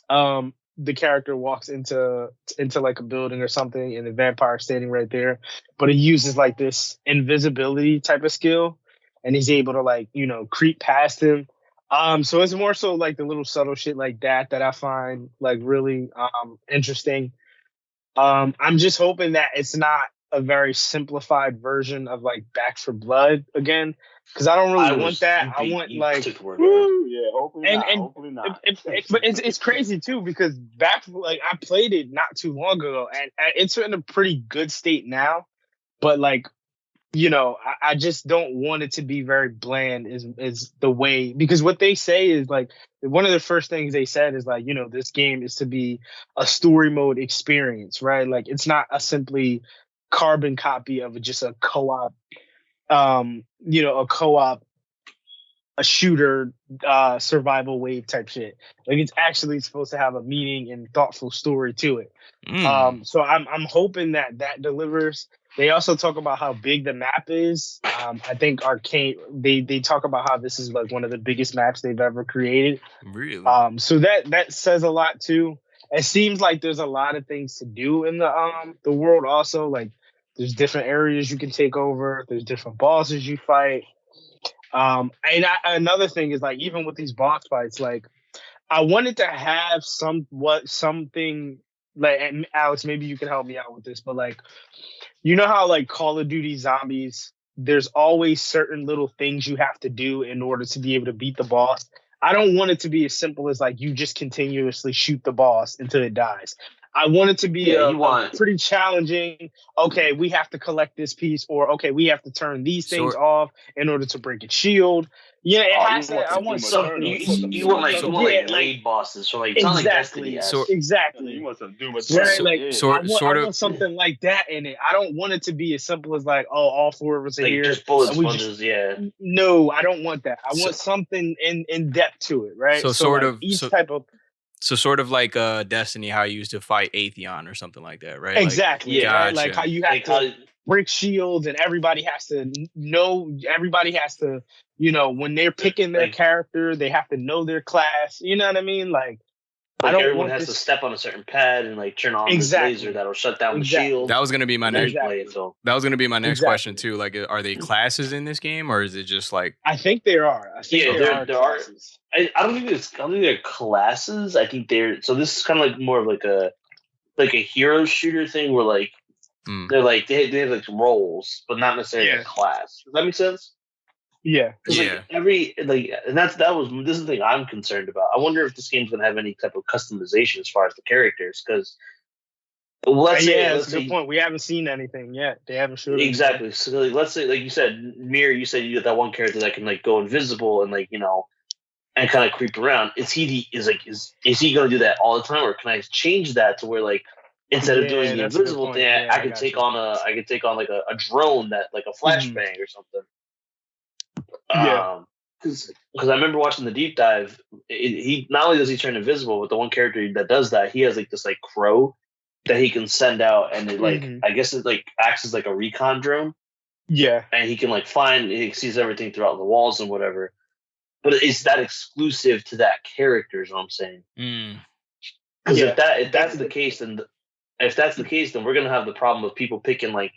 the character walks into like a building or something, and the vampire's standing right there, but he uses like this invisibility type of skill, and he's able to like creep past him. So it's more so like the little subtle shit like that I find like really interesting. I'm just hoping that it's not a very simplified version of like Back for Blood again, because I don't really want that. I want like, hopefully not. But it's crazy too, because I played it not too long ago, and it's in a pretty good state now. But like, I just don't want it to be very bland. Is the way, because what they say is like one of the first things they said is like this game is to be a story mode experience, right? Like it's not a simply carbon copy of just a co-op, a shooter, survival wave type shit. Like it's actually supposed to have a meaning and thoughtful story to it. So I'm hoping that delivers. They also talk about how big the map is. I think Arcane, they talk about how this is like one of the biggest maps they've ever created. Really? So that says a lot too. It seems like there's a lot of things to do in the world also. Like there's different areas you can take over. There's different bosses you fight. Another thing is like, even with these boss fights, like I wanted to have something like, and Alex, maybe you can help me out with this, but like, how like Call of Duty Zombies, there's always certain little things you have to do in order to be able to beat the boss. I don't want it to be as simple as like you just continuously shoot the boss until it dies. I want it to be pretty challenging. Okay, we have to collect this piece, or okay, we have to turn these things off in order to break its shield. Yeah, it has to. I want something. You want like raid bosses, so like exactly, exactly. You want some Doom I want something like that in it. I don't want it to be as simple as like, oh, all four of us are here. Just bullet sponges, yeah. No, I don't want that. I want something in depth to it, right? So sort like of each type of. So sort of like Destiny, how you used to fight Atheon or something like that, right? Exactly. Like, yeah. Right? Like how you have to break shields, and everybody has to know. Everybody has to, when they're picking their character, they have to know their class. You know what I mean? Like everyone has to step on a certain pad and like turn on this laser that'll shut down the shield. That was gonna be my next. That was gonna be my next question too. Like, are they classes in this game, or is it just like? I think there are. I think there are. I don't think they're classes. I think so this is kind of like more of like a hero shooter thing where like they're like they have like roles, but not necessarily a class. Does that make sense? Yeah. Like and this is the thing I'm concerned about. I wonder if this game's gonna have any type of customization as far as the characters, because that's a good point. We haven't seen anything yet. They haven't shown exactly. So let's say, like you said, Mir, you said you got that one character that can like go invisible and like and kind of creep around. Is he going to do that all the time, or can I change that to where like instead of doing the invisible thing, I could take on like a drone that like a flashbang or something. Yeah. Because I remember watching the deep dive. He not only does he turn invisible, but the one character that does that, he has like this like crow that he can send out, and it like I guess it like acts as like a recon drone. Yeah. And he can like he sees everything throughout the walls and whatever. But is that exclusive to that character? Is what I'm saying. Because if that's the case, then we're gonna have the problem of people picking like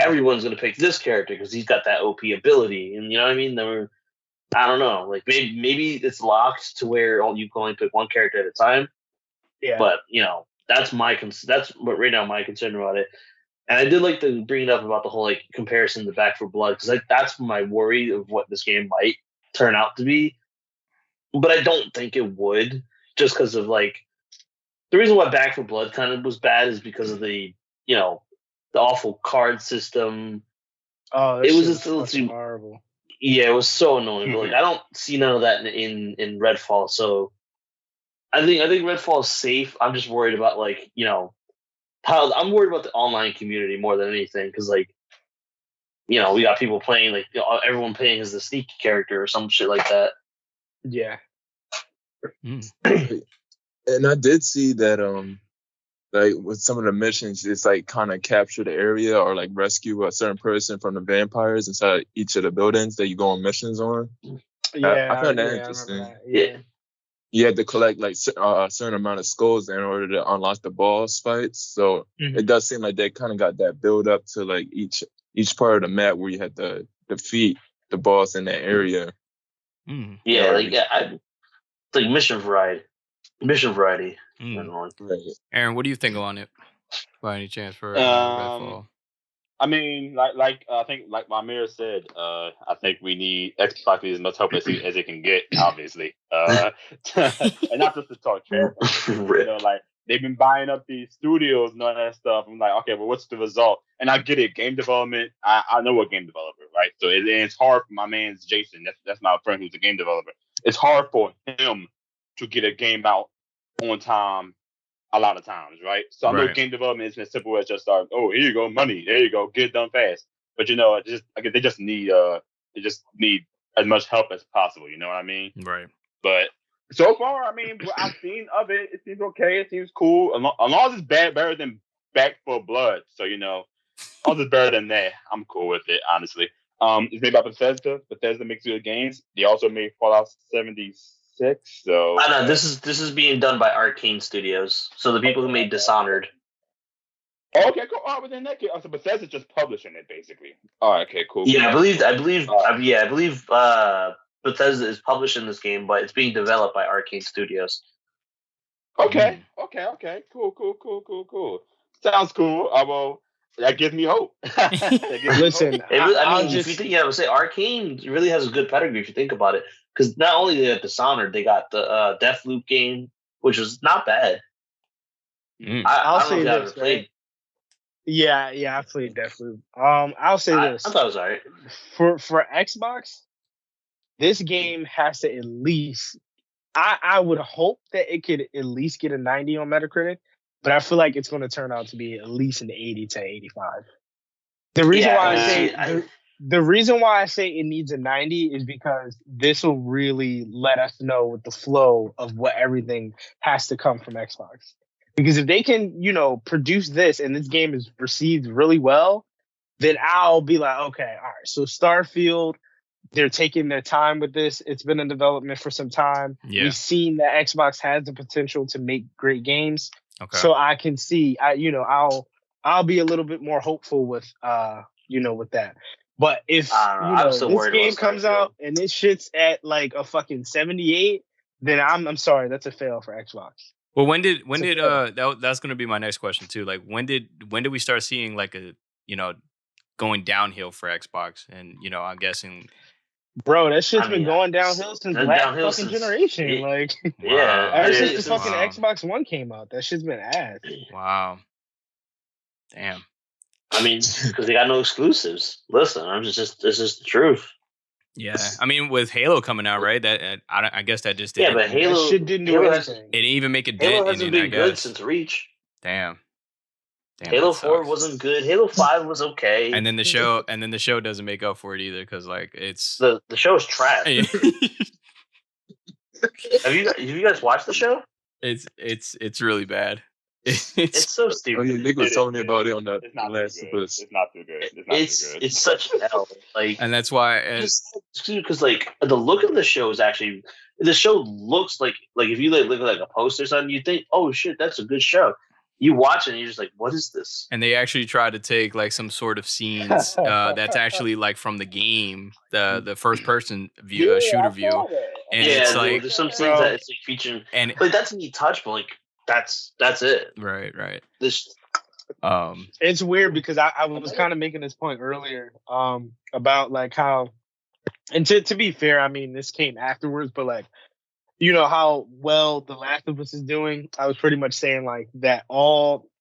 everyone's gonna pick this character because he's got that OP ability, and you know what I mean. I don't know, like maybe it's locked to where you can only pick one character at a time. Yeah. But that's what right now my concern about it. And I did like to bring it up about the whole like comparison to Back 4 Blood, because like that's my worry of what this game might turn out to be, but I don't think it would, just because of like the reason why Back for Blood kind of was bad is because of the awful card system. Oh, It was just fucking horrible. Yeah, it was so annoying. But like, I don't see none of that in Redfall. So I think Redfall is safe. I'm just worried about how I'm worried about the online community more than anything because we got people playing everyone playing as the sneaky character or some shit like that. Yeah. And I did see that like with some of the missions, it's like kind of capture the area or like rescue a certain person from the vampires inside each of the buildings that you go on missions on. Yeah, I found that interesting. Yeah. You had to collect like a certain amount of skulls in order to unlock the boss fights. So it does seem like they kind of got that build up to like each part of the map where you had to defeat the boss in that area. Yeah, it's like mission variety. Right. Aaron, what do you think on it? By any chance for Redfall? I mean, like I think like Amir said, I think we need Xbox needs as much help as it can get, obviously. And not just to talk trash, like they've been buying up these studios and all that stuff. I'm like, okay, well, what's the result? And I get it, game development. I know a game developer, right? So it's hard for my man's Jason. That's my friend who's a game developer. It's hard for him to get a game out on time. A lot of times, right? So I know game development isn't as simple as just here you go, money, there you go, get it done fast. But they just need as much help as possible. You know what I mean? Right. But so far, I mean, what I've seen of it, it seems okay. It seems cool. As long as it's better than Back for Blood. So as long as it's better than that, I'm cool with it. Honestly, it's made by Bethesda. Bethesda makes good games. They also made Fallout 76. So I know this is being done by Arcane Studios, so the people who made Dishonored. Okay, cool. Oh, but then that case, so Bethesda's just publishing it, basically. All right, okay, cool. Yeah, I believe Bethesda is publishing this game, but it's being developed by Arcane Studios. Okay, cool. Sounds cool. That gives me hope. Listen, if you think, say Arcane really has a good pedigree if you think about it, because not only they got Dishonored, they got the Deathloop game, which was not bad. I'll say this. Right? Yeah, I played Deathloop. I'll say this. I thought it was alright. For Xbox, this game has to at least. I would hope that it could at least get a 90 on Metacritic. But I feel like it's going to turn out to be at least an 80 to 85. The reason why I say it needs a 90 is because this will really let us know with the flow of what everything has to come from Xbox. Because if they can, produce this and this game is received really well, then I'll be like, okay, all right. So Starfield, they're taking their time with this. It's been in development for some time. Yeah. We've seen that Xbox has the potential to make great games. Okay. So I can see, I'll be a little bit more hopeful with that. But if this game comes out and this shit's at like a fucking 78, then I'm sorry, that's a fail for Xbox. Well, that's going to be my next question too. Like when did we start seeing like a going downhill for Xbox? And I'm guessing. Bro, that shit's been going downhill since last fucking generation. Ever since the fucking Xbox One came out, that shit's been ass. Wow. Damn. I mean, because they got no exclusives. Listen, it's just the truth. Yeah, I mean, with Halo coming out, right? That I guess that just didn't. Yeah, but Halo shit didn't do anything. It didn't even make a dent. Halo hasn't been good since Reach. Damn, Halo 4 wasn't good. Halo 5 was okay. And then the show doesn't make up for it either because like it's the show's trash. Have you guys watched the show? It's really bad. It's so stupid. Oh, yeah, Nick was telling me about it on that last episode. It's not too good. It's such hell. And that's why because like the look of the show is actually the show looks like if you look at like a poster or something, you think, oh shit, that's a good show. You watch it and you're just like, what is this? And they actually try to take like some sort of scenes that's actually like from the game, the first person view, shooter view. And it's like there's some scenes that it's like featuring, and like that's a neat touch, but like that's it. Right. It's weird because I was kind of making this point earlier about like how, and to be fair, I mean this came afterwards, but like you know how well The Last of Us is doing. I was pretty much saying like that.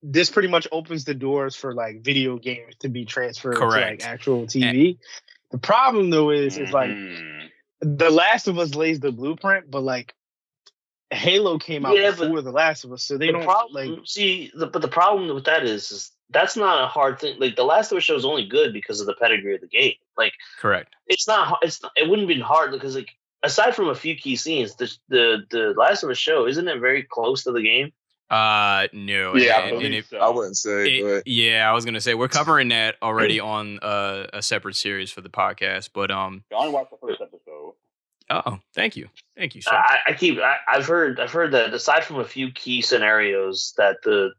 This pretty much opens the doors for like video games to be transferred to like actual TV. The problem though is like The Last of Us lays the blueprint, but like Halo came out before The Last of Us, so they don't But the problem with that is that's not a hard thing. Like The Last of Us show is only good because of the pedigree of the game. Like, correct. It's not. It wouldn't have been hard because like aside from a few key scenes, the Last of Us show isn't it very close to the game? No. Yeah, I wouldn't say. But yeah, I was gonna say we're covering that already on a separate series for the podcast. But I only watched the first episode. Oh, thank you, sir. I've heard that aside from a few key scenarios, that the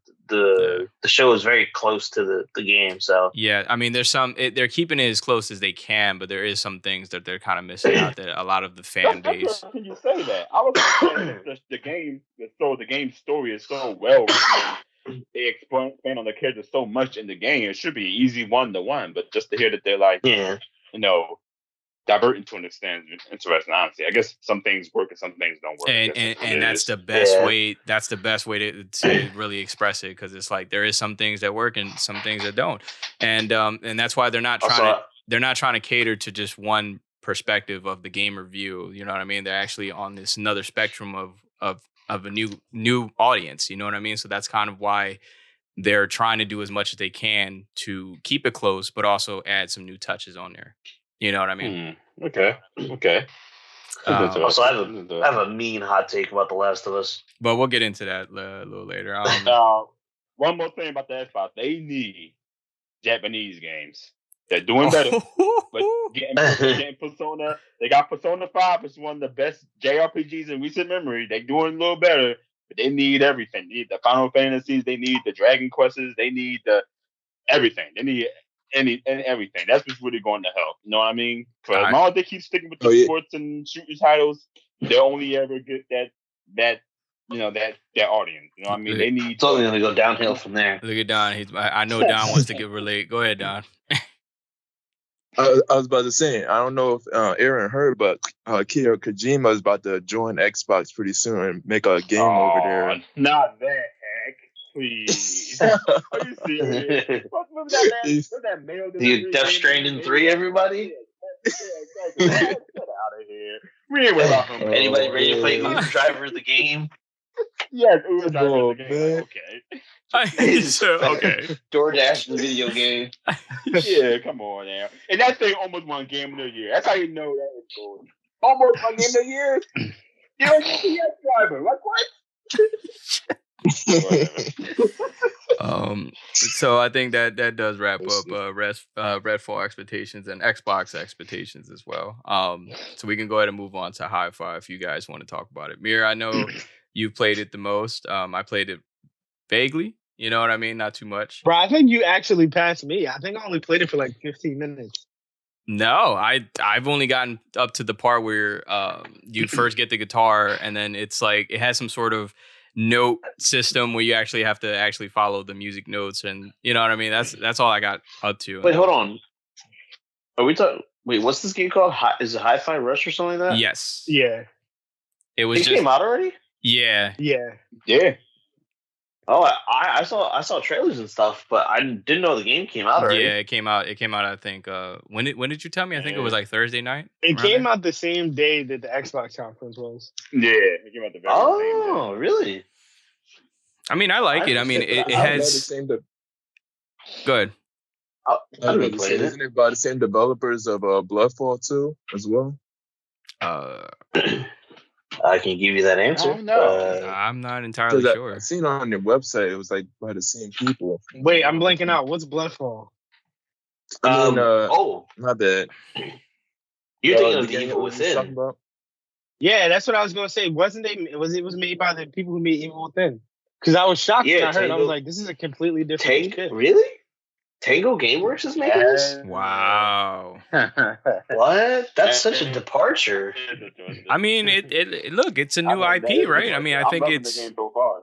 show is very close to the game. So yeah, I mean, there's they're keeping it as close as they can, but there is some things that they're kind of missing out. That a lot of the fan base. Can you say that? I was saying the game story is so well written. They expand on the characters so much in the game. It should be an easy 1-to-1, but just to hear that they're like, diverting to an extent is interesting. Honestly, I guess some things work and some things don't work. And that's the best way. That's the best way to really express it, because it's like there is some things that work and some things that don't, and that's why they're not trying to cater to just one perspective of the gamer view. You know what I mean? They're actually on this another spectrum of a new audience. You know what I mean? So that's kind of why they're trying to do as much as they can to keep it close, but also add some new touches on there. You know what I mean? Okay. Also, I have a mean hot take about The Last of Us, but we'll get into that a little later. One more thing about the Xbox: they need Japanese games. They're doing better, but getting Persona. They got Persona 5. It's one of the best JRPGs in recent memory. They're doing a little better, but they need everything. They need the Final Fantasies. They need the Dragon Quests. They need everything. They need everything. That's what's really going to help. You know what I mean? Because as long as they keep sticking with the sports and shooting titles, they'll only ever get that audience. You know what I mean? They need. It's only going to go downhill from there. Look at Don. I know Don wants to get relate. Go ahead, Don. I was about to say, I don't know if Aaron heard, but Hideo Kojima is about to join Xbox pretty soon and make a game over there. Not that, heck. Please. Are you serious? Remember that mail delivery? Death Stranding 3, everybody? Yeah, exactly. Get out of here. We ain't worried about him. Anybody ready to play Uber Driver the game? Yes, Uber Driver the game. Okay. DoorDash the video game. Yeah, come on now. And that thing almost won Game of the Year. That's how you know that is good. Almost won Game of the Year. You don't get the driver. Like what? So I think that does wrap up Redfall expectations and Xbox expectations as well. So we can go ahead and move on to HIFI if you guys want to talk about it. Mir, I know you played it the most. I played it vaguely. You know what I mean? Not too much. Bro, I think you actually passed me. I think I only played it for like 15 minutes. No, I've only gotten up to the part where you first get the guitar, and then it's like it has some sort of note system where you actually have to follow the music notes, and you know what I mean. That's all I got up to. Wait, hold on. Are we talking? Wait, what's this game called? Is it HIFI Rush or something like that? Yes. Yeah. It came out already. Yeah. Oh, I saw trailers and stuff, but I didn't know the game came out already. Yeah, it came out. I think. When did you tell me? I think it was like Thursday night. It came out the same day that the Xbox conference was. Yeah, it came out the very same day. Oh, really? I mean, I like it. I mean, it has. Go ahead. Isn't it by the same developers of Bloodfall 2 as well? I can give you that answer. I'm not entirely sure. I seen on their website it was like by the same people. Wait, I'm blanking out. What's Bloodfall? My bad. You're thinking of the Evil Within. Yeah, that's what I was gonna say. It was made by the people who made Evil Within. Because I was shocked when I heard. I was like, this is a completely different shit. Really? Tango Gameworks is making this? Wow. What? That's such a departure. I mean, look, it's a new IP, right? I mean, I think it's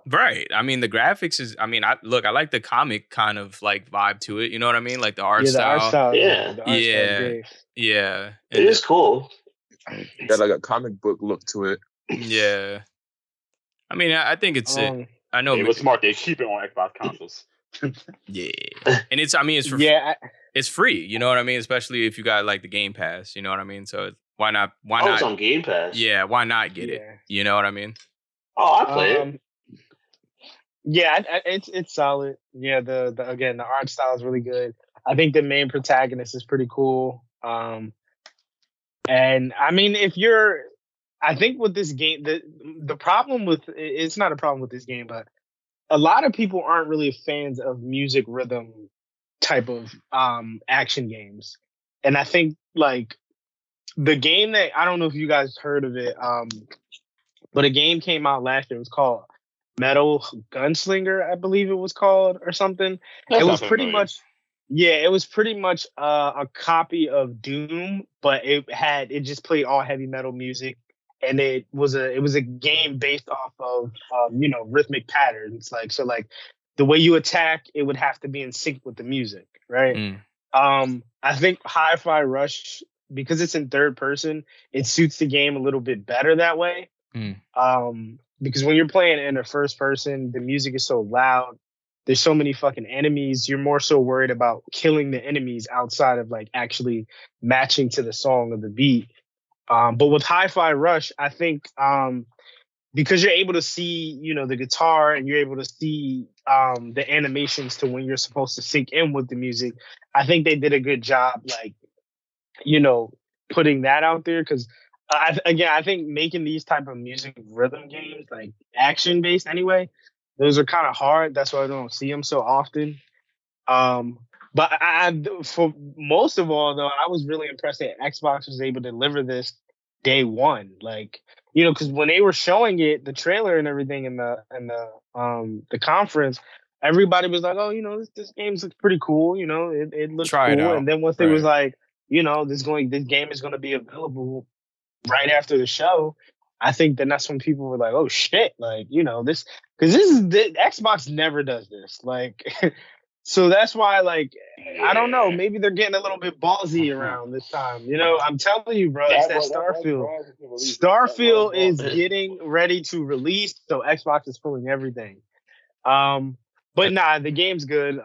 right. I mean, the graphics is. I mean, I like the comic kind of like vibe to it. You know what I mean? Like the art style. Yeah. Yeah. It is cool. Got like a comic book look to it. Yeah. I mean, I think it's it. I know It was smart. They keep it on Xbox consoles. Yeah, and it's. I mean, it's for it's free. You know what I mean? Especially if you got like the Game Pass. You know what I mean? So why not? Why not? It's on Game Pass. Yeah, why not get it? You know what I mean? Oh, I play it. Yeah, it's solid. Yeah, the again the art style is really good. I think the main protagonist is pretty cool. And I mean, I think with this game, the problem with it's not a problem with this game, but a lot of people aren't really fans of music rhythm type of action games, and I think like the game that I don't know if you guys heard of it, but a game came out last year. It was called Metal Gunslinger, I believe it was called, or something. It was pretty much, it was pretty much a copy of Doom, but it just played all heavy metal music, and it was a game based off of rhythmic patterns. Like the way you attack, it would have to be in sync with the music, right? I think HIFI Rush, because it's in third person, it suits the game a little bit better that way. Because when you're playing in a first person, the music is so loud. There's so many fucking enemies. You're more so worried about killing the enemies outside of like actually matching to the song or the beat. But with HIFI Rush, I think because you're able to see, the guitar, and you're able to see the animations to when you're supposed to sync in with the music, I think they did a good job, like, putting that out there. Because I think making these type of music rhythm games, like action based anyway, those are kind of hard. That's why I don't see them so often. But for most of all, though, I was really impressed that Xbox was able to deliver this day one. Like, because when they were showing it, the trailer and everything in the conference, everybody was like, "Oh, this game looks pretty cool. It looks Try cool." it out. And then once it was like, this game is going to be available right after the show, I think then that's when people were like, "Oh shit!" Like, this, because Xbox never does this. Like, so that's why, like, I don't know. Maybe they're getting a little bit ballsy around this time. I'm telling you, bro. It's that Starfield. Starfield is getting ready to release, so Xbox is pulling everything. But nah, the game's good.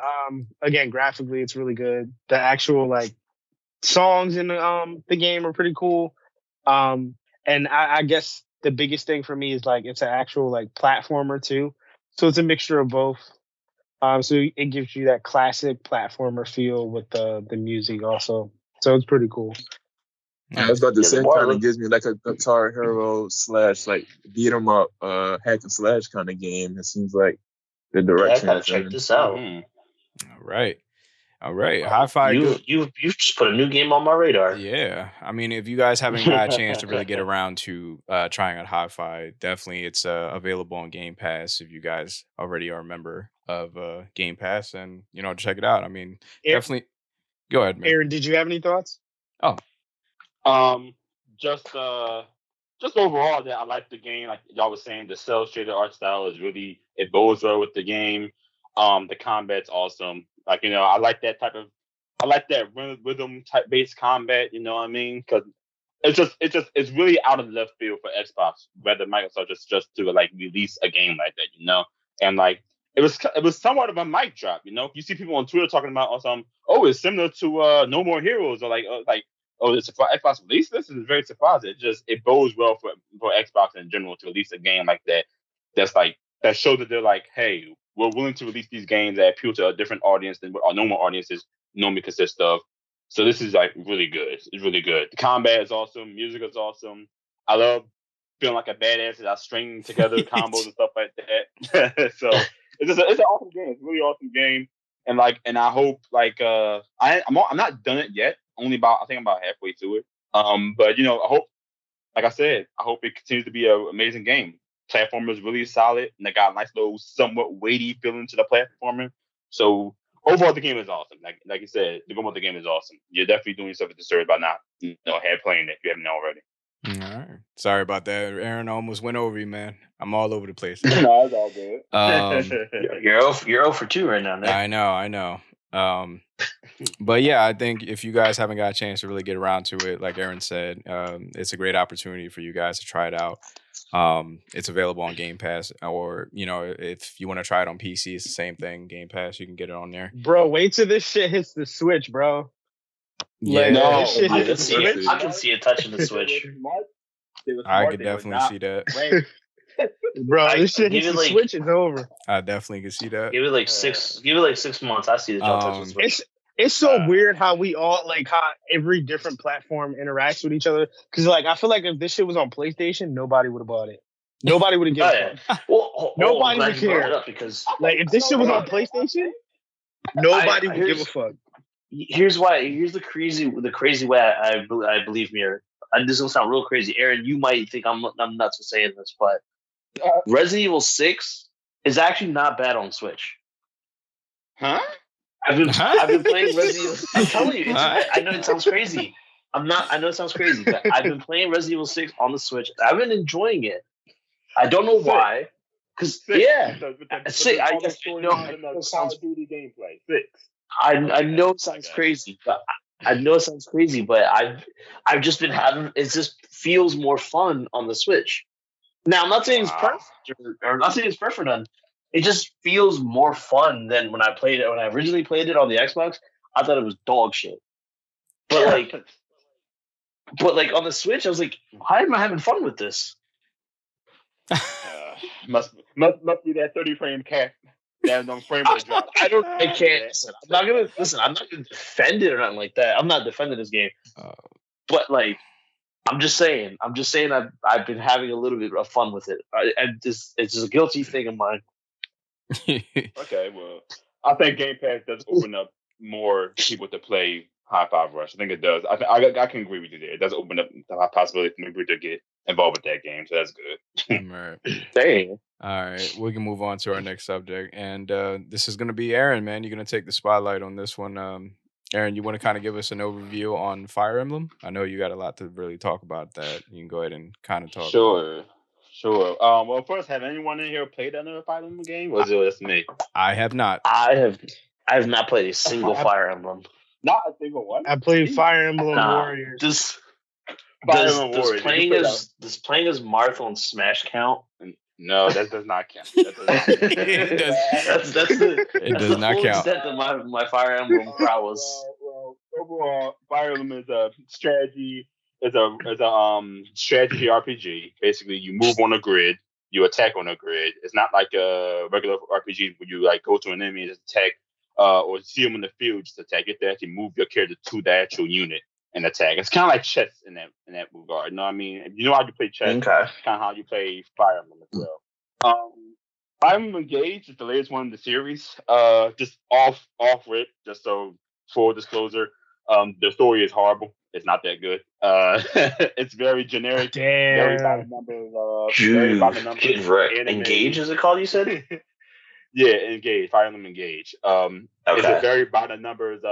Again, graphically, it's really good. The actual like songs in the game are pretty cool. And I guess the biggest thing for me is like it's an actual like platformer too. So it's a mixture of both. So it gives you that classic platformer feel with the music also. So it's pretty cool. I was about to say, kind of gives me like a Guitar Hero / like beat 'em up, hack and slash kind of game. It seems like the direction. I gotta check this out. All right. HIFI. You just put a new game on my radar. Yeah. I mean, if you guys haven't got a chance to really get around to trying out HIFI, definitely it's available on Game Pass if you guys already are a member of Game Pass, and check it out. I mean, definitely. Go ahead, man. Aaron, did you have any thoughts? Oh, just overall, that I like the game. Like y'all was saying, the cell shaded art style is really, it goes well with the game. The combat's awesome. Like, I like that rhythm type based combat. You know what I mean? Because it's really out of left field for Xbox, whether Microsoft just to like release a game like that. And like it was somewhat of a mic drop. You see people on Twitter talking about it's similar to No More Heroes, or like it's a Xbox release. This is very surprising. It bodes well for Xbox in general to release a game like that. That shows that they're like, hey, we're willing to release these games that appeal to a different audience than what our normal audiences normally consist of. So this is like really good. It's really good. The combat is awesome. Music is awesome. I love feeling like a badass as I string together combos and stuff like that. So it's an awesome game. It's a really awesome game. And I hope I'm not done it yet. I think I'm about halfway through it. But I hope, like I said, I hope it continues to be an amazing game. Platformer is really solid, and they got a nice little somewhat weighty feeling to the platforming. So overall, the game is awesome. Like you said, the game of the game is awesome. You're definitely doing yourself a disservice by not playing it if you haven't already. All right. Sorry about that. Aaron almost went over you, man. I'm all over the place. No, it's all good. You're 0 for 2 right now, man. I know. But yeah, I think if you guys haven't got a chance to really get around to it, like Aaron said, it's a great opportunity for you guys to try it out. It's available on Game Pass, or if you want to try it on PC, it's the same thing. Game Pass, you can get it on there. Bro, wait till this shit hits the Switch, bro. Yeah, Like, this shit I hits can the see Switch. it. I can see it touching the Switch. I could definitely see that. Bro, this shit give hits it the like- Switch, it's over. I definitely could see that. Give it like 6 months. I see the jump touching the Switch. It's so weird how we all how every different platform interacts with each other. Because I feel like if this shit was on PlayStation, nobody would have bought it. Nobody would have given a fuck. Well, Nobody I'm would glad you brought care. it up because If this shit was on PlayStation, nobody would give a fuck. Here's why. Here's the crazy way I believe me. And this is gonna sound real crazy, Aaron. You might think I'm nuts for saying this, but Resident Evil 6 is actually not bad on Switch. Huh? I've been playing Resident Evil. I'm telling you, I know it sounds crazy. I know it sounds crazy, but I've been playing Resident Evil 6 on the Switch. I've been enjoying it. I don't know why. Because I know it sounds gameplay. 6. I know it sounds crazy, but I've just been having. It just feels more fun on the Switch. Now I'm not saying it's perfect, or I'm not saying it's perfect. It just feels more fun than when I played it. When I originally played it on the Xbox, I thought it was dog shit. But on the Switch, I was like, why am I having fun with this? Must be that 30 frame cap. That frame rate drop. I can't. I'm not gonna defend it or nothing like that. I'm not defending this game. But I'm just saying I've been having a little bit of fun with it. It's just a guilty thing of mine. Okay, well, I think Game Pass does open up more people to play HIFI Rush. I think it does. I can agree with you there. It does open up the possibility for people to get involved with that game, so that's good. Right. Dang. All right, we can move on to our next subject, and this is going to be Aaron. Man, you're going to take the spotlight on this one. Aaron, you want to kind of give us an overview on Fire Emblem? I know you got a lot to really talk about that. You can go ahead and kind of talk. Sure. Well, first, have anyone in here played another Fire Emblem game? Or is it just me? I have not. I have not played a single Fire Emblem. Not a single one. I played Fire Emblem Warriors. Does playing as Martha on Smash count? No, that does not count. It does not count. Extent of my Fire Emblem prowess. Well, overall, Fire Emblem is a strategy. It's a strategy RPG. Basically, you move on a grid, you attack on a grid. It's not like a regular RPG where you go to an enemy and just attack, or see them in the field just attack. You have to actually move your character to the actual unit and attack. It's kind of like chess in that regard. You know what I mean? You know how you play chess. Okay. Kind of how you play Fire Emblem as well. Fire Emblem Engage is the latest one in the series. Just off rip. Just so full disclosure, the story is horrible. It's not that good. It's very generic. Damn. Very by the numbers. Engage is it called? You said? Yeah, Engage. Fire Emblem Engage. It's a very by the numbers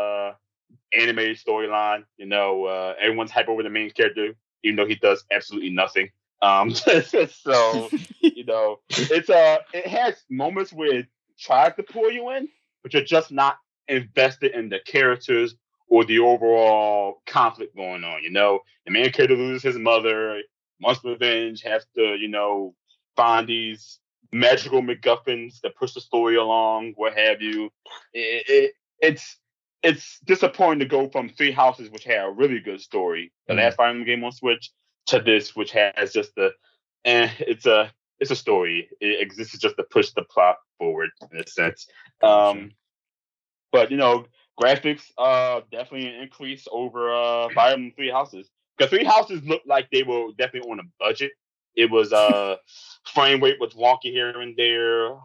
animated storyline. Everyone's hype over the main character, even though he does absolutely nothing. So it has moments where it tries to pull you in, but you're just not invested in the characters or the overall conflict going on. The main character loses his mother, wants revenge, has to, find these magical MacGuffins that push the story along, what have you. It's disappointing to go from Three Houses, which had a really good story, the last Fire Emblem game on Switch, to this, which has just it's a story. It exists just to push the plot forward in a sense. But graphics definitely an increase over Fire Emblem Three Houses, because Three Houses looked like they were definitely on a budget. It was frame rate was wonky here and there.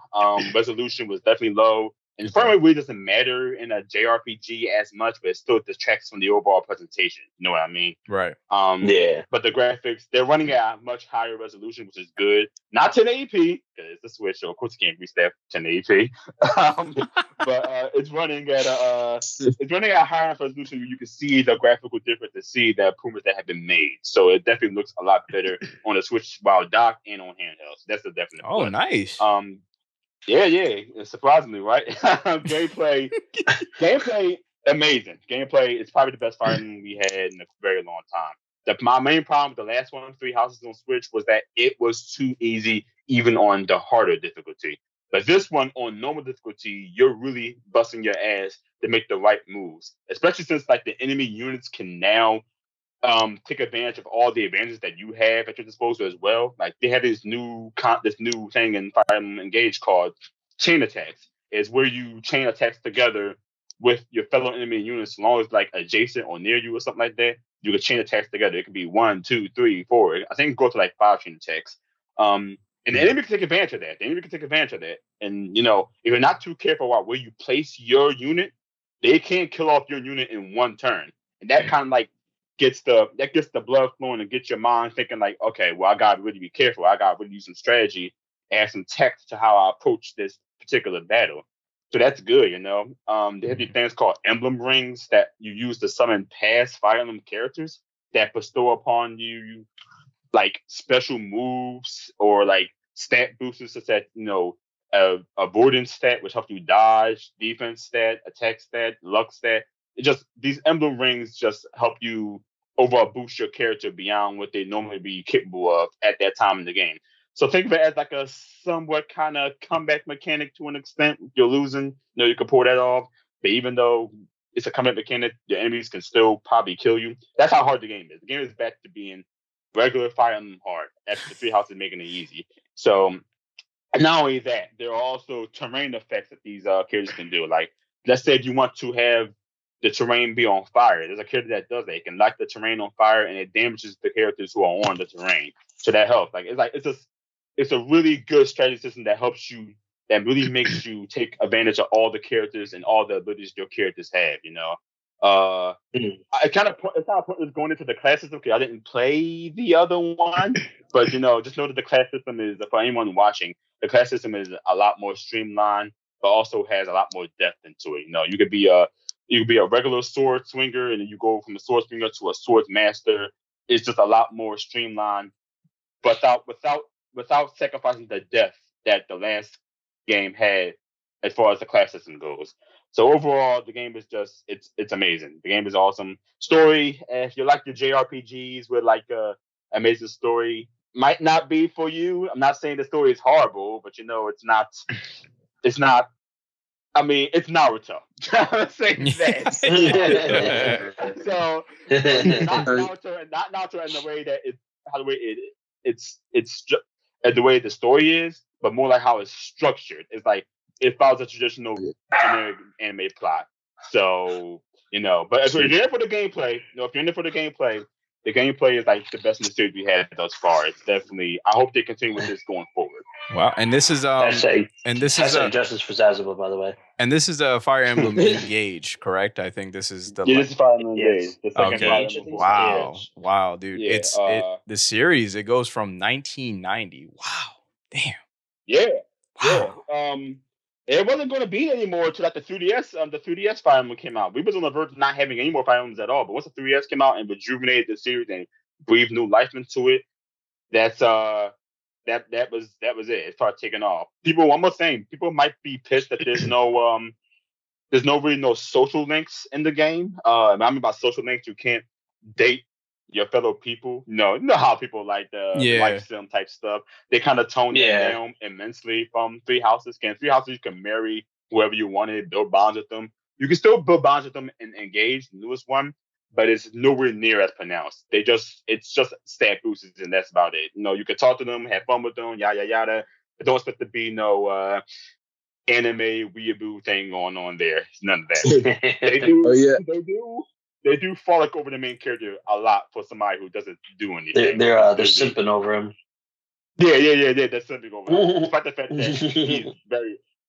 Resolution was definitely low. And frame rate really doesn't matter in a JRPG as much, but it still detracts from the overall presentation. You know what I mean? Right. Yeah. But the graphics, they're running at a much higher resolution, which is good. Not 1080p, because it's a Switch, so of course you can't reach that 1080p. But it's running at a higher enough resolution where you can see the graphical difference and see the improvements that have been made. So it definitely looks a lot better on the Switch while docked and on handheld. So that's a definite. Oh, nice. Yeah. Surprisingly, right? Gameplay, amazing. Gameplay is probably the best Fire Emblem we had in a very long time. My main problem with the last one, Three Houses on Switch, was that it was too easy, even on the harder difficulty. But this one, on normal difficulty, you're really busting your ass to make the right moves, especially since like the enemy units can now take advantage of all the advantages that you have at your disposal as well. Like they have this new thing in Fire Emblem Engage called chain attacks. Is where you chain attacks together with your fellow enemy units, as long as like adjacent or near you or something like that. You can chain attacks together. It could be 1, 2, 3, 4. I think it go to like 5 chain attacks. And the enemy can take advantage of that. And if you're not too careful about where you place your unit, they can't kill off your unit in one turn. And that kind of like gets the blood flowing and gets your mind thinking like, okay, well, I gotta really be careful. I gotta really use some strategy, add some text to how I approach this particular battle. So that's good, They have these things called emblem rings that you use to summon past Fire Emblem characters that bestow upon you like special moves or like stat boosters such as avoidance stat, which helps you dodge, defense stat, attack stat, luck stat. It just these emblem rings just help you overall boost your character beyond what they normally be capable of at that time in the game. So think of it as like a somewhat kind of comeback mechanic to an extent. If you're losing, you can pull that off. But even though it's a comeback mechanic, your enemies can still probably kill you. That's how hard the game is. The game is back to being regular Fire Emblem hard. After the Three Houses making it easy. So not only that, there are also terrain effects that these characters can do. Like, let's say if you want to have the terrain be on fire, there's a character that does that. It can light the terrain on fire and it damages the characters who are on the terrain. So that helps. It's a really good strategy system that helps you, that really makes you take advantage of all the characters and all the abilities your characters have. It's kind of pointless going into the class system because I didn't play the other one, but just know that the class system is, for anyone watching, the class system is a lot more streamlined, but also has a lot more depth into it. You could be a regular sword swinger, and then you go from a sword swinger to a sword master. It's just a lot more streamlined, but without sacrificing the depth that the last game had as far as the class system goes. So overall, the game is just it's amazing. The game is awesome. Story, if you like your JRPGs with like a amazing story, might not be for you. I'm not saying the story is horrible, but it's not. I mean, it's Naruto. I'm saying that. So not Naruto in the way that it's the way the story is, but more like how it's structured. It's like it follows a traditional generic anime plot. So, but if you're there for the gameplay, the gameplay is like the best in the series we had thus far. It's definitely. I hope they continue with this going forward. Wow, and this is justice for Zazaba, by the way. And this is a Fire Emblem Engage, correct? I think this is the. This is Fire Emblem Engage. The second Okay. Fire Emblem. Wow, dude! Yeah, the series. It goes from 1990. Wow, damn. Yeah. Wow. Yeah. It wasn't going to be anymore until like the 3DS. The 3DS Fire Emblem came out. We was on the verge of not having any more Fire Emblems at all. But once the 3DS came out and rejuvenated the series and breathed new life into it, that's that was it. It started taking off. One more thing. People might be pissed that there's no social links in the game. I mean by social links, you can't date your fellow people. You know how people like the life sim type stuff. They kind of tone that down immensely from Three Houses. Three Houses, you can marry whoever you wanted, build bonds with them. You can still build bonds with them and engage, the newest one, but it's nowhere near as pronounced. It's just stat boosts and that's about it. You can talk to them, have fun with them, yada yada. But don't expect to be no anime weeaboo thing going on there. It's none of that. They do frolic over the main character a lot for somebody who doesn't do anything. They're simping over him. Yeah. They're simping over him. Despite the fact that he's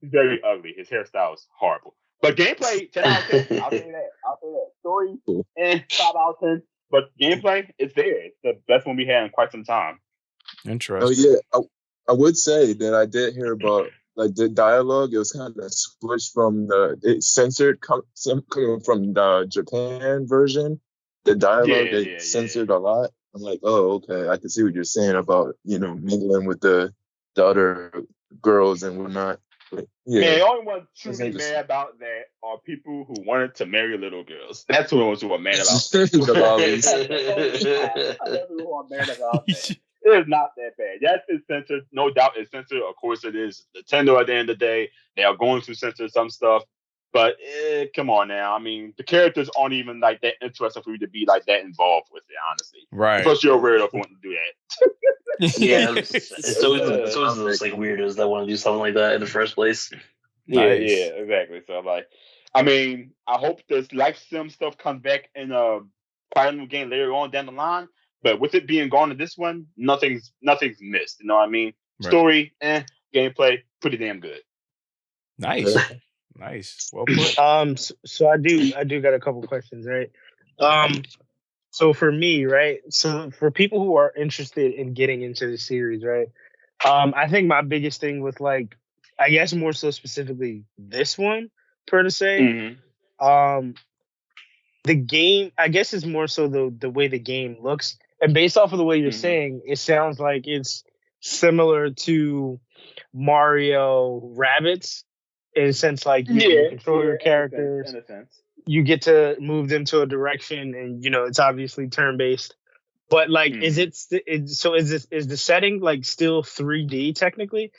very ugly. His hairstyle is horrible. But gameplay, 10 out of 10. I'll say that. Story, 5 out of 10. But gameplay, it's there. It's the best one we had in quite some time. Interesting. Oh yeah, I would say that I did hear about like the dialogue. It was kind of switched from censored coming from the Japan version. The dialogue censored a lot. I'm like, oh, okay, I can see what you're saying about mingling with the other girls and whatnot. Yeah. Man, the only ones That's truly interesting. mad about that are people who wanted to marry little girls. That's the ones who are mad about The lollies. That's who are mad about that. It is not that bad. Yes, it's censored. No doubt it's censored. Of course it is. Nintendo at the end of the day, they are going to censor some stuff. But come on now. I mean, the characters aren't even like that interested for you to be like that involved with it, honestly. Right. Plus, you're weirdo for wanting to do that. Yeah, it's always those like weirdos that want to do something like that in the first place. Nice. Yeah, exactly. So like, I mean, I hope this life sim stuff comes back in a final game later on down the line. But with it being gone in this one, nothing's missed. You know what I mean? Right. Story, gameplay, pretty damn good. Nice. Nice. Well put. So I do got a couple questions, right? So for me, right? So for people who are interested in getting into the series, right? I think my biggest thing with like, I guess more so specifically this one, per se, Mm-hmm. the game, I guess is more so the way the game looks. And based off of the way you're saying, it sounds like it's similar to Mario Rabbids in a sense, like you control your characters, in a sense. you get to move them to a direction, and it's obviously turn based. But like, is is the setting like still 3D technically,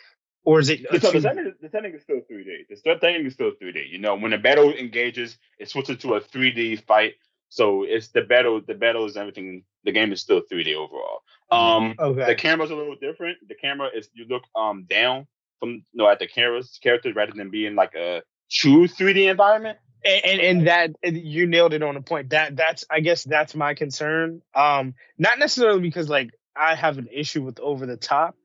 or is it? The setting is still 3D. The setting is still 3D. You know, when the battle engages, it switches to a 3D fight. So it's the battle is everything. The game is still 3D overall. The camera's a little different. The camera is you look down from at the characters rather than being like a true 3D environment. And that you nailed it on the point. That's I guess that's my concern. Not necessarily because like I have an issue with over the top,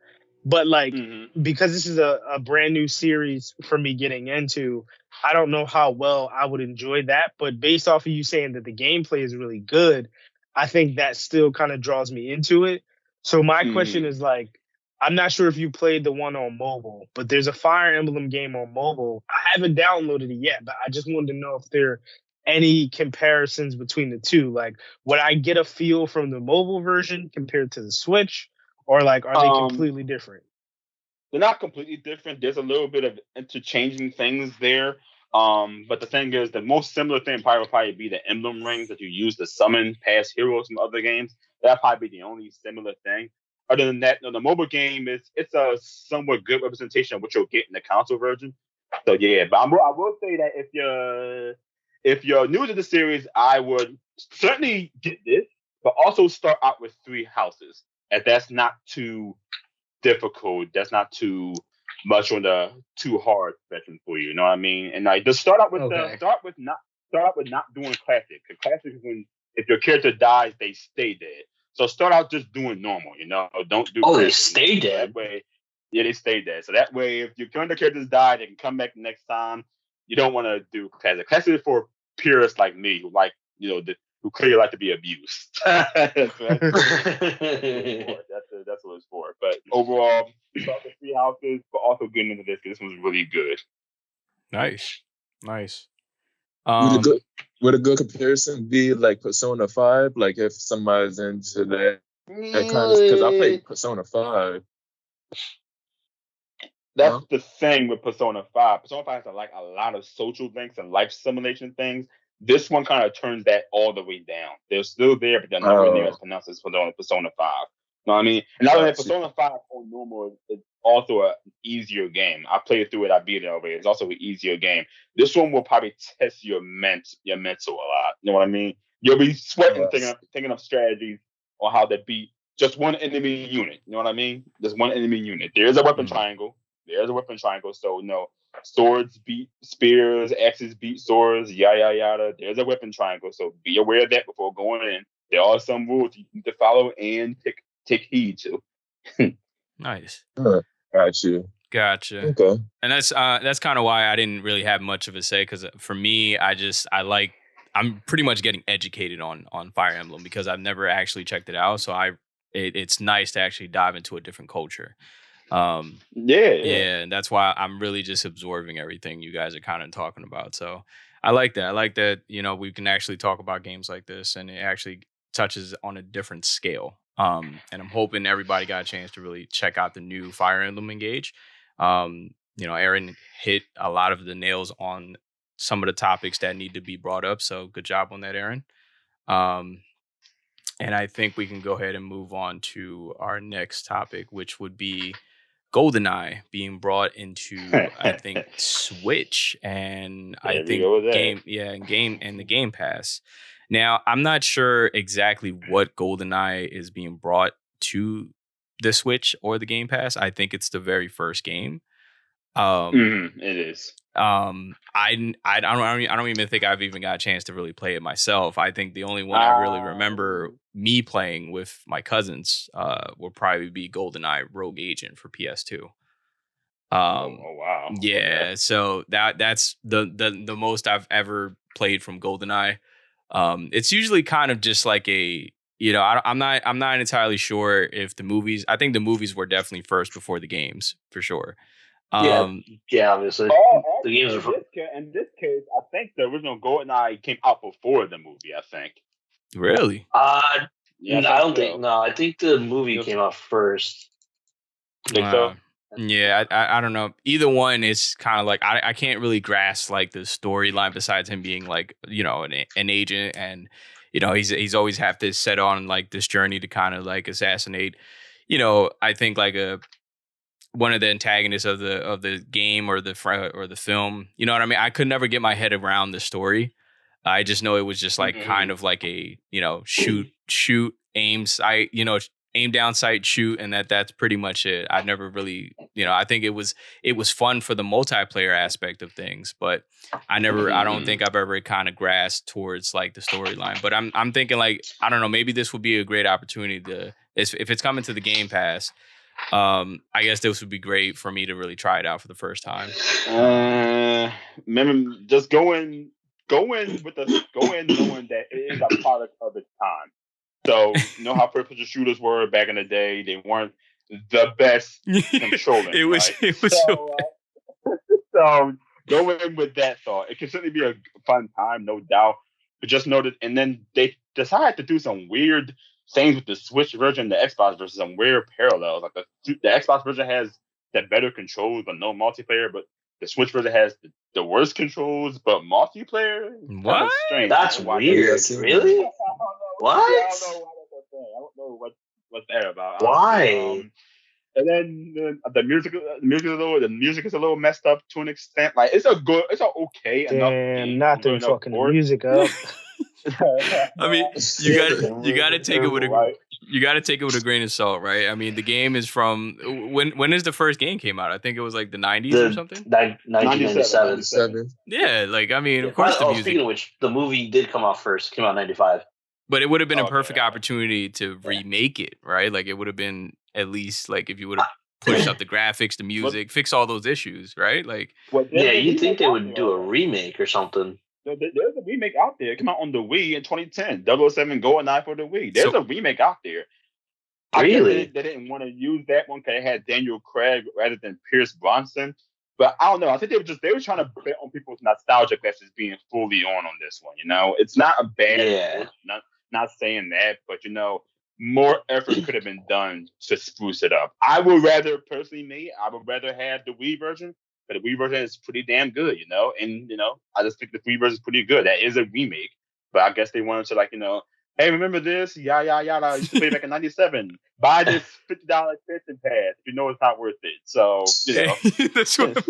but like because this is a brand new series for me getting into, I don't know how well I would enjoy that. But based off of you saying that the gameplay is really good, I think that still kind of draws me into it. So my question is like, I'm not sure if you played the one on mobile, but there's a Fire Emblem game on mobile. I haven't downloaded it yet, but I just wanted to know if there are any comparisons between the two. Like, would I get a feel from the mobile version compared to the Switch, or like, are they completely different? They're not completely different. There's a little bit of interchanging things there. But the thing is, the most similar thing probably would probably be the emblem rings that you use to summon past heroes from other games. That'd probably be the only similar thing. Other than that, the mobile game it's a somewhat good representation of what you'll get in the console version. So yeah, but I will say that if you're new to the series, I would certainly get this, but also start out with 3 houses, as that's not too difficult. That's not too much on the too hard spectrum for you. You know what I mean? And like just start out with not doing classic. Because classic is when if your character dies, they stay dead. So start out just doing normal, Don't do. Oh, they stay dead. That way, yeah, they stay dead. So that way, if your current characters die, they can come back next time. You don't want to do classic. Classic is for purists like me, who like who clearly like to be abused. That's what it's for. But overall, start with 3 houses, but also getting into this because this one's really good. Nice. Would a good comparison be like Persona 5? Like if somebody's into that kind of, because I played Persona 5. That's the thing with Persona 5. Persona 5 has a lot of social links and life simulation things. This one kind of turns that all the way down. They're still there, but they're nowhere near as pronounced as Persona 5. You know what I mean? And now that Persona 5 on normal is also an easier game. I played through it, I beat it already. It's also an easier game. This one will probably test your mental a lot. You know what I mean? You'll be sweating thinking of strategies on how to beat just one enemy unit. You know what I mean? Just one enemy unit. There's a weapon triangle. So swords beat spears, axes beat swords, yada yada. There's a weapon triangle, so be aware of that before going in. There are some rules you need to follow and take heed to. Nice. Gotcha. Okay. And that's kind of why I didn't really have much of a say, because for me, I'm pretty much getting educated on Fire Emblem because I've never actually checked it out. So it's nice to actually dive into a different culture. And that's why I'm really just absorbing everything you guys are kind of talking about. So I like that we can actually talk about games like this and it actually touches on a different scale. And I'm hoping everybody got a chance to really check out the new Fire Emblem Engage. Aaron hit a lot of the nails on some of the topics that need to be brought up. So good job on that, Aaron. And I think we can go ahead and move on to our next topic, which would be GoldenEye being brought into, I think, Switch and I think the Game Pass. Now, I'm not sure exactly what GoldenEye is being brought to the Switch or the Game Pass. I think it's the very first game. It is. I don't even think I've even got a chance to really play it myself. I think the only one I really remember me playing with my cousins will probably be GoldenEye Rogue Agent for PS2. Oh wow. Yeah, okay. So that's the most I've ever played from GoldenEye. It's usually kind of just like a, I'm not entirely sure if the movies. I think the movies were definitely first before the games for sure. Obviously. The games in this case, I think the original GoldenEye came out before the movie. I think. Really? I don't think. No, I think the movie came out first. Think so? Yeah, I don't know. Either one is kind of like I can't really grasp like the storyline besides him being like an agent, and he's always have to set on like this journey to kind of like assassinate. I think like one of the antagonists of the game or the film. You know what I mean? I could never get my head around the story. I just know it was just like kind of like a shoot, aim sight, aim down, sight, shoot, and that's pretty much it. I never really, I think it was fun for the multiplayer aspect of things, but I don't think I've ever kind of grasped towards like the storyline. But I'm thinking like, I don't know, maybe this would be a great opportunity if it's coming to the Game Pass. I guess this would be great for me to really try it out for the first time. Remember, just go in knowing that it is a product of its time. So you know how first-person shooters were back in the day. They weren't the best controlling. It was so go in with that thought. It can certainly be a fun time, no doubt. But just know that, and then they decided to do some weird things with the Switch version and the Xbox version, some weird parallels. Like the Xbox version has the better controls but no multiplayer, but the Switch version has the worst controls but multiplayer. What? Strange. That's weird. Really? What? I don't know what's that about. Why? And then the music is a little messed up to an extent. Like it's an okay enough game. Not them fucking the music up. I mean, you gotta take it with a grain of salt, right? I mean, the game is from when is the first game came out? I think it was like the 90s or something. 1997. Yeah, like I mean, of course the music. Speaking of which, the movie did come out first. It came out in 95. But it would have been a perfect opportunity to remake it, right? Like it would have been at least like if you would have pushed up the graphics, the music, fix all those issues, right? Like you'd think they would do a remake or something. There's a remake out there. It came out on the Wii in 2010. 007 GoldenEye for the Wii. There's a remake out there. Really? They didn't want to use that one because it had Daniel Craig rather than Pierce Brosnan. But I don't know. I think they were trying to bet on people's nostalgia classes being fully on this one. It's not a bad. Not saying that, but more effort could have been done to spruce it up. I would rather have the Wii version. But the Wii version is pretty damn good, and I just think the Wii version is pretty good. That is a remake, but I guess they wanted to hey, remember this? Yada. I used to play back in '97. Buy this $50 expansion pass. It's not worth it. So that's what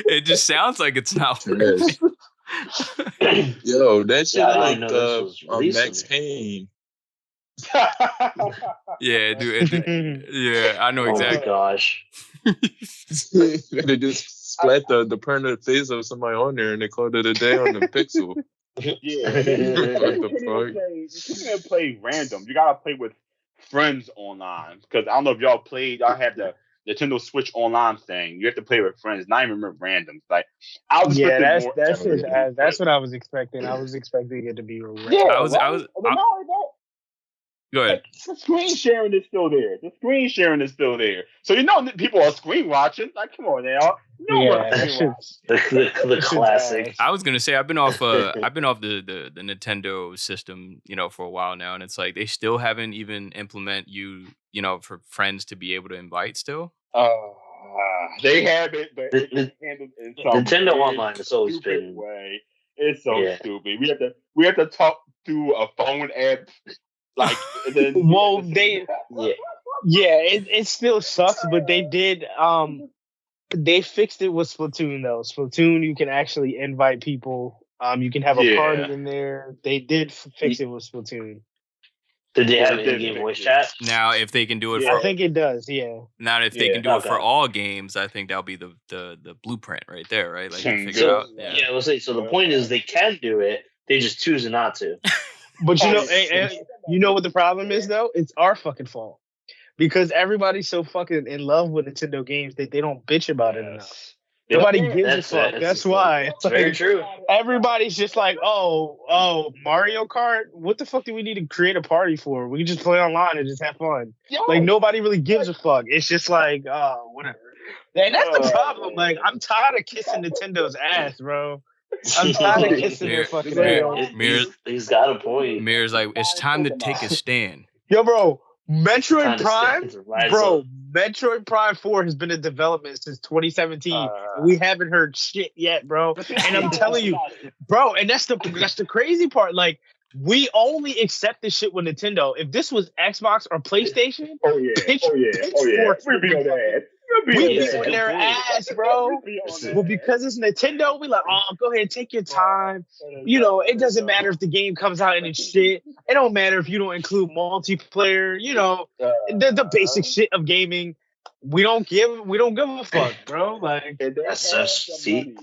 it just sounds like it's not worth it. Yo, that shit like Max Payne. Yeah, dude. Yeah, I know exactly. Oh my gosh. They just splat the permanent face of somebody on there and they called it a day on the Pixel. Yeah. You can't play random. You gotta play with friends online. Because I don't know if y'all played. I have the Nintendo Switch online thing. You have to play with friends, not even remember randoms. Like that's what I was expecting. I was expecting it to be random. Yeah, Go ahead. The screen sharing is still there. So people are screen watching. Like, come on now. The classic. I was gonna say I've been off the Nintendo system, for a while now, and it's like they still haven't even implement for friends to be able to invite still. They have it, but The- it's handled in some Nintendo very Online has always stupid been way. It's so stupid. We have to talk through a phone app, like and then Well, yeah. it still sucks, but they did they fixed it with Splatoon though. Splatoon, you can actually invite people. You can have a party in there. They did fix it with Splatoon. Did they have in-game voice chat? Now, if they can do it I think it does. Yeah. Now, if they can do it for all games, I think that'll be the blueprint right there, right? Like you figure out. Yeah, let's say. So the point is, they can do it. They just choose not to. But you know what the problem is though? It's our fucking fault because everybody's so fucking in love with Nintendo games that they don't bitch about it enough. Nobody gives a fuck. That's why. It's very true. Everybody's just like, oh, Mario Kart. What the fuck do we need to create a party for? We can just play online and just have fun. Like nobody really gives a fuck. It's just like, whatever. And that's the problem. Like I'm tired of kissing Nintendo's ass, bro. I'm tired of kissing their fucking ass. He's got a point. Mirror's like, it's time to take a stand. Yo, bro. Metroid Prime 4 has been in development since 2017. We haven't heard shit yet, bro. And I'm telling you, bro, and that's the crazy part. Like, we only accept this shit with Nintendo. If this was Xbox or PlayStation, Pitchfork we be on that. We be on their ass, bro. Well, because it's Nintendo, we like, go ahead, take your time. You know, it doesn't matter if the game comes out and it's shit. It don't matter if you don't include multiplayer. You know, the basic shit of gaming. We don't give a fuck, bro. Like that's see.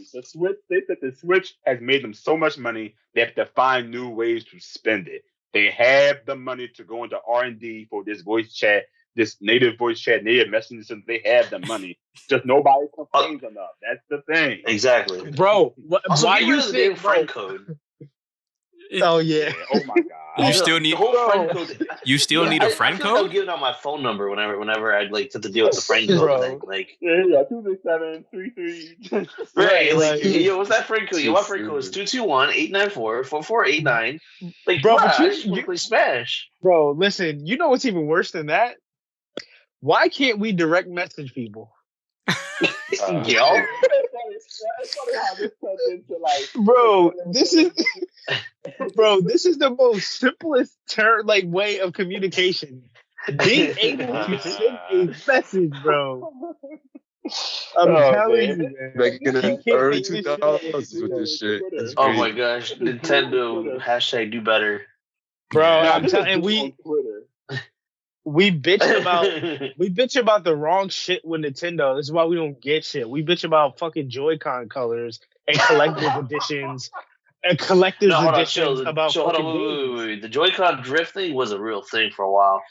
They said the Switch has made them so much money they have to find new ways to spend it. They have the money to go into R&D for this voice chat. This native voice chat, native messaging system, they have the money. Just nobody complains enough. That's the thing. Exactly. Bro, why you say friend code? Oh yeah. Oh my god. You still need friend code. You still need a friend code? I'm giving out my phone number whenever I like to deal with the friend code thing. Like 26733. Right, like yo, what's that friend code? Yo, my friend code is 221-894-4489. Like, bro, you play Smash. Bro, listen, you know what's even worse than that? Why can't we direct message people? Bro, this is the most simplest way of communication. Being able to send a message, bro. I'm telling you, man. Back in the early 2000s with this shit. Oh my gosh, Nintendo #do better, bro. I'm telling we bitch about the wrong shit with Nintendo. This is why we don't get shit. We bitch about fucking Joy-Con colors and collector's editions and collector's editions about fucking wait. The Joy-Con drifting was a real thing for a while.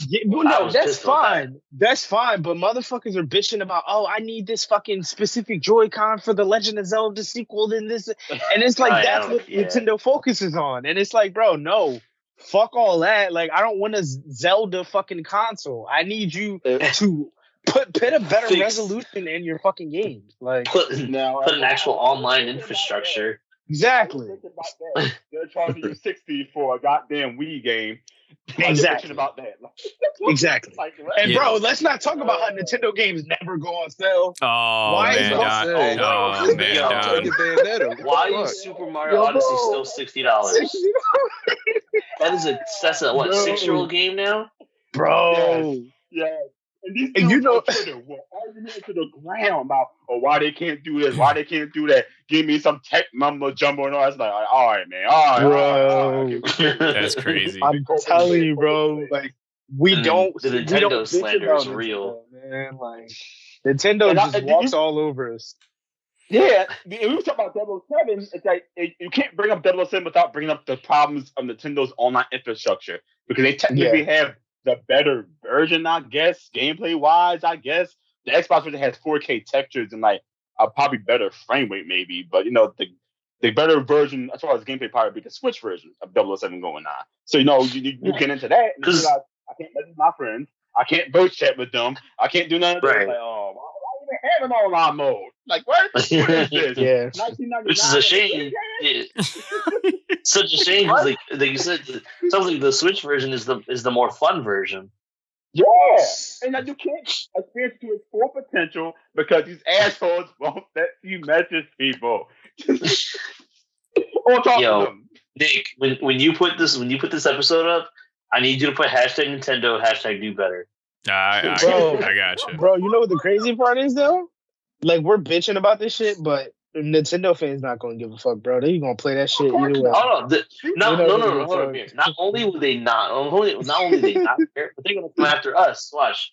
Yeah, well, no, that's fine. That's fine. But motherfuckers are bitching about, I need this fucking specific Joy-Con for the Legend of Zelda sequel and this. And it's like, that's what Nintendo focuses on. And it's like, bro, no. Fuck all that. Like, I don't want a Zelda fucking console. I need you to put a better resolution in your fucking games. Like, put an actual online infrastructure. Exactly. They're charging you $60 for a goddamn Wii game. Exactly. About that. Exactly. And bro, let's not talk about how Nintendo games never go on sale. Why is Super Mario Odyssey still $60? That's a 6-year-old game now, bro. Yeah. And these dudes on Twitter were arguing to the ground about why they can't do this, why they can't do that. Give me some tech mumbo jumbo and all that. It's like, all right, man. All right. That's crazy. I'm telling you, bro. Like, we don't. The Nintendo slander is real, man. Like, Nintendo just walks all over us. Yeah, we were talking about 007. It's like you can't bring up 007 without bringing up the problems of Nintendo's online infrastructure because they technically have the better version, I guess, gameplay wise. I guess the Xbox version has 4K textures and like a probably better frame rate, maybe. But you know, the better version as far as gameplay probably be the Switch version of 007 going on. So you know, you get into that and you're like, I can't message my friends. I can't voice chat with them. I can't do none of that. Like, why even have an online mode? Like, what? What is this? Yeah. Which is a shame. Yeah. Such a shame. Like you said, it sounds like the Switch version is the more fun version. Yeah, and that you can't experience to its full potential because these assholes won't let you message people or talk to them. Nick, when you put this episode up, I need you to put hashtag Nintendo, hashtag do better. I got you. Bro, you know what the crazy part is though? Like we're bitching about this shit, but Nintendo fans not gonna give a fuck, bro. They gonna play that shit either way. No. Not only would they not only they not care, but they're gonna come after us. Watch.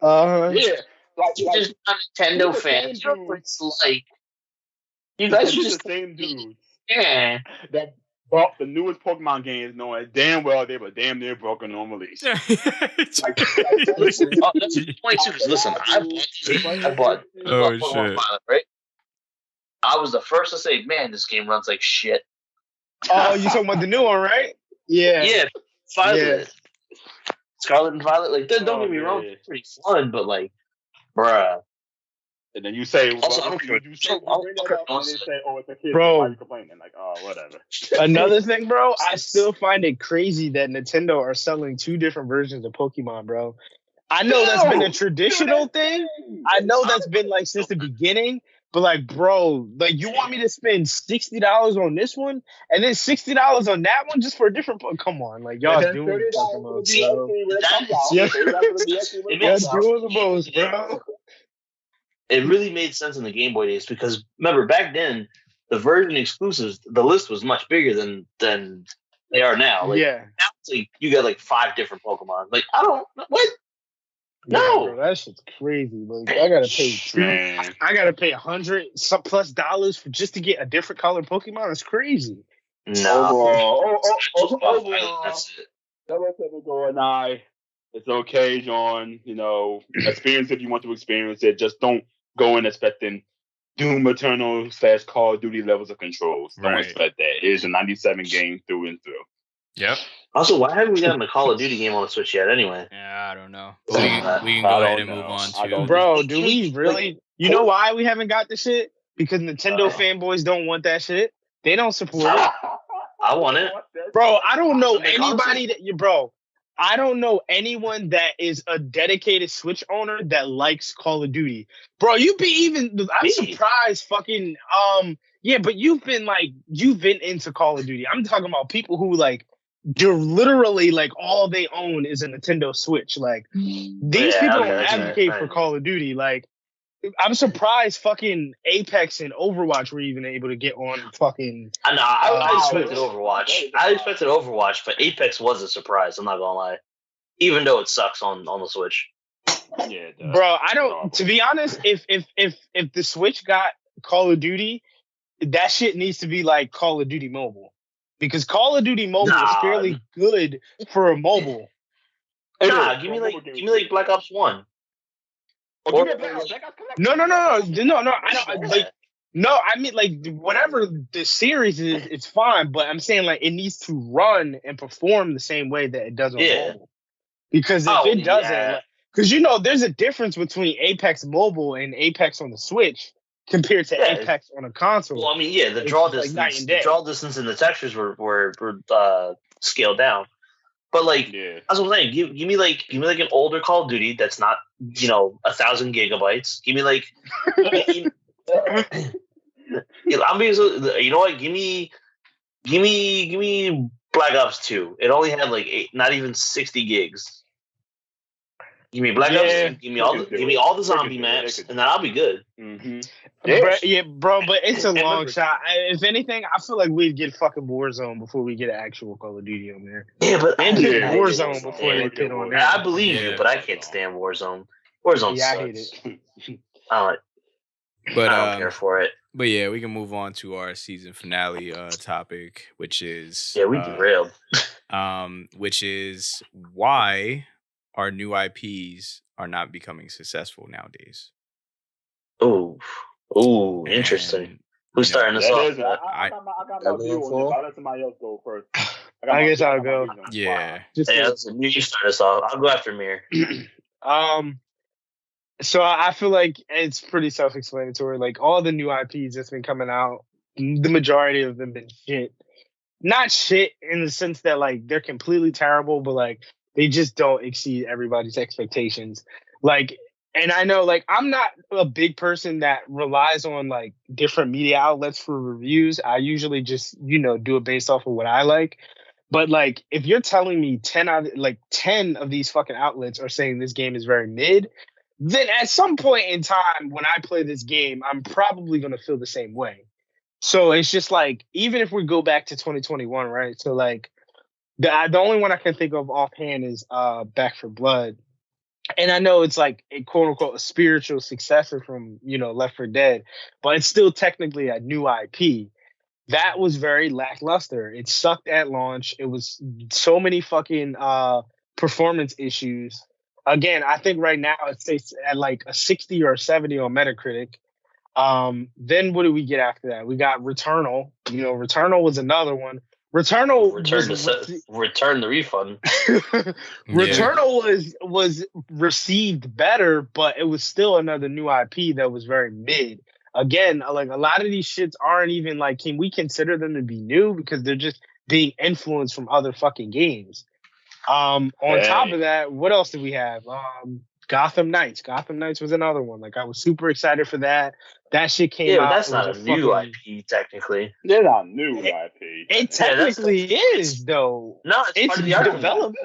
Yeah, like just not Nintendo fans. It's like you guys are just the same dudes. Yeah. That bought the newest Pokemon games, knowing damn well they were damn near broken on release. Listen, that's the point too. Listen, I bought Pokemon Violet, right? I was the first to say, man, this game runs like shit. Oh, you talking about the new one, right? Yeah. Yeah, Violet. Yeah. Scarlet and Violet, like, don't get me wrong, it's pretty fun, but like, bruh. And then you say, bro, it's a kid. Bro, why are you complaining? Like, oh, whatever. Another thing, bro, I still find it crazy that Nintendo are selling 2 different versions of Pokemon, bro. I know that's been a traditional thing. I know that's been like since the beginning. But like, bro, like you want me to spend $60 on this one and then $60 on that one just for a different? Come on, like y'all doing the most, bro. Y'all doing the most, bro. It really made sense in the Game Boy days because remember back then the version exclusives, the list was much bigger than they are now. Like, now it's like you got like 5 different Pokemon. Like I don't what. Yeah, no, bro, that shit's crazy. Like, I gotta pay $100+ for just to get a different color Pokemon. It's crazy. No, it's okay, John. You know, experience if you want to experience it. Just don't go in expecting Doom Eternal / Call of Duty levels of controls. Don't expect that. It is a 97 game through and through. Yep. Also, why haven't we gotten a Call of Duty game on the Switch yet? Anyway. Yeah, I don't know. We can go ahead and move on to. Bro, do we really? You know why we haven't got the shit? Because Nintendo fanboys don't want that shit. They don't support it. I want it, bro. I don't know anybody I don't know anyone that is a dedicated Switch owner that likes Call of Duty. Bro, I'm surprised fucking yeah, but you've been into Call of Duty. I'm talking about people who like they're literally like all they own is a Nintendo Switch. Like these people don't advocate for Call of Duty. Like I'm surprised fucking Apex and Overwatch were even able to get on fucking. I expected Overwatch. But Apex was a surprise. I'm not gonna lie, even though it sucks on the Switch. Yeah, bro. I don't. To be honest, if the Switch got Call of Duty, that shit needs to be like Call of Duty Mobile, because Call of Duty Mobile is fairly good for a mobile. Give me like Black Ops 1. No. I don't like. No, I mean like whatever the series is, it's fine. But I'm saying like it needs to run and perform the same way that it does on mobile. Because if it doesn't, because there's a difference between Apex Mobile and Apex on the Switch compared to Apex on a console. Well, I mean, the draw distance, and the textures were scaled down. But like, that's what I'm saying. Give me like an older Call of Duty that's not 1,000 gigabytes. Give me like, I'm being you know what? Give me Black Ops 2. It only had like not even 60 gigs. Give me Black Ops. Give me all the zombie maps, and then I'll be good. Mm-hmm. Bro, but it's a long shot. If anything, I feel like we'd get fucking Warzone before we get an actual Call of Duty on there. Yeah, but Warzone before they put on there. I believe you, but I can't stand Warzone. Warzone sucks. I hate it. I don't care for it. But yeah, we can move on to our season finale topic, which is we derailed. Which is why our new IPs are not becoming successful nowadays. Oh, interesting. Who's starting us off? I got my view on this. I'll let somebody else go first. I guess I'll go. Yeah. You start us off. I'll go after Mir. So I feel like it's pretty self-explanatory. Like all the new IPs that's been coming out, the majority of them been shit. Not shit in the sense that like they're completely terrible, but like They just don't exceed everybody's expectations. Like, and I know, like, I'm not a big person that relies on like different media outlets for reviews. I usually just, do it based off of what I like. But like, if you're telling me 10 of these fucking outlets are saying this game is very mid, then at some point in time when I play this game, I'm probably going to feel the same way. So it's just like, even if we go back to 2021, right? So like, the only one I can think of offhand is Back for Blood. And I know it's like a quote unquote a spiritual successor from, Left 4 Dead, but it's still technically a new IP. That was very lackluster. It sucked at launch. It was so many fucking performance issues. Again, I think right now it stays at like a 60 or a 70 on Metacritic. Then what do we get after that? We got Returnal. Returnal was another one. Return the refund. Returnal was received better, but it was still another new IP that was very mid. Again, like a lot of these shits aren't even like, can we consider them to be new because they're just being influenced from other fucking games. On top of that, what else did we have? Gotham Knights. Gotham Knights was another one. Like I was super excited for that. That shit came out. Yeah, but that's not a new IP technically. They're not new IP. It technically is though. No, it's developed.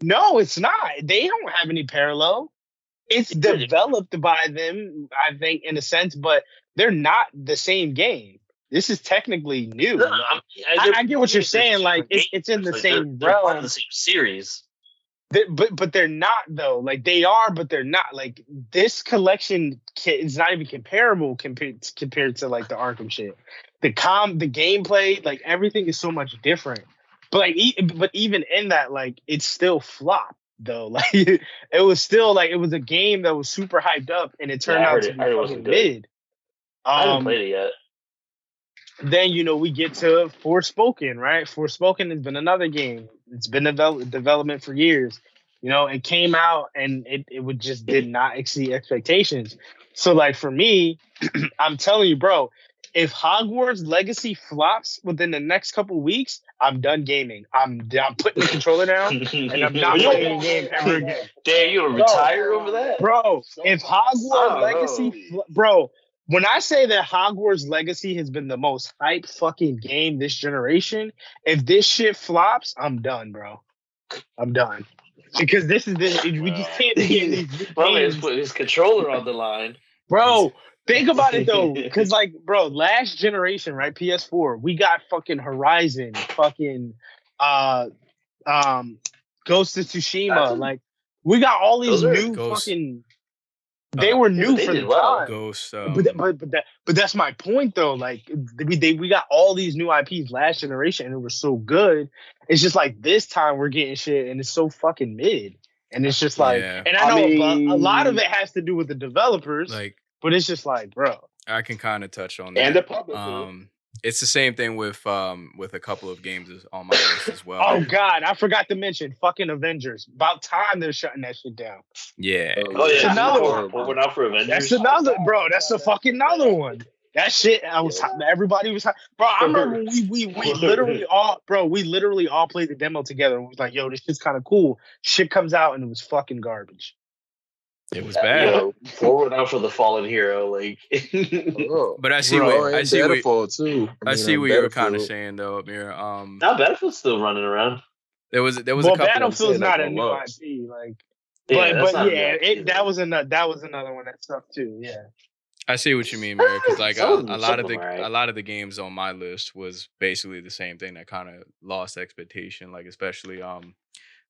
No, it's not. They don't have any parallel. It's developed by them, I think, in a sense, but they're not the same game. This is technically new. No, I get what you're saying. Like it's in the same realm. Part of the same series. But they're not though. Like they are, but they're not. Like this collection is not even comparable compared to like the Arkham shit. The gameplay, like everything is so much different. But even in that, like it's still flop though. Like it was still like it was a game that was super hyped up, and it turned out to be fucking mid. I haven't played it yet. Then we get to Forespoken, right? Forespoken has been another game. It's been development for years. It came out and it just did not exceed expectations. So like for me, I'm telling you, bro, if Hogwarts Legacy flops within the next couple weeks, I'm done gaming. I'm putting the controller down and I'm not playing the game ever again. Damn, you gonna retire over that, bro? If Hogwarts Legacy, bro. When I say that Hogwarts Legacy has been the most hype fucking game this generation, if this shit flops, I'm done, bro. I'm done. Because we just can't be in these games. Put his controller on the line. Bro, think about it though. Because like, bro, last generation, right? PS4, we got fucking Horizon, fucking Ghost of Tsushima. Like, we got all these new fucking... They were new for the time. Ghost, but that's my point though. Like we got all these new IPs last generation and it was so good. It's just like this time we're getting shit and it's so fucking mid. And it's just like, and I know a lot of it has to do with the developers. Like, but it's just like, bro. I can kind of touch on that. And the public. It's the same thing with a couple of games on my list as well. Oh God, I forgot to mention fucking Avengers. About time they're shutting that shit down. Yeah. Oh yeah. It's another one. We're not for Avengers. That's another, bro. That's a fucking another one. That shit, everybody was, bro. I remember we literally all played the demo together and was like, yo, this shit's kind of cool. Shit comes out and it was fucking garbage. It was bad. Forward out for the fallen hero, like. But I see what too. I see what you were kind of saying though, Amir. Now Battlefield's still running around. There was a couple. Battlefield's not a new IP, like. That was another one that sucked too. Yeah. I see what you mean, Mary. Because like a lot of the games on my list was basically the same thing that kind of lost expectation. Like especially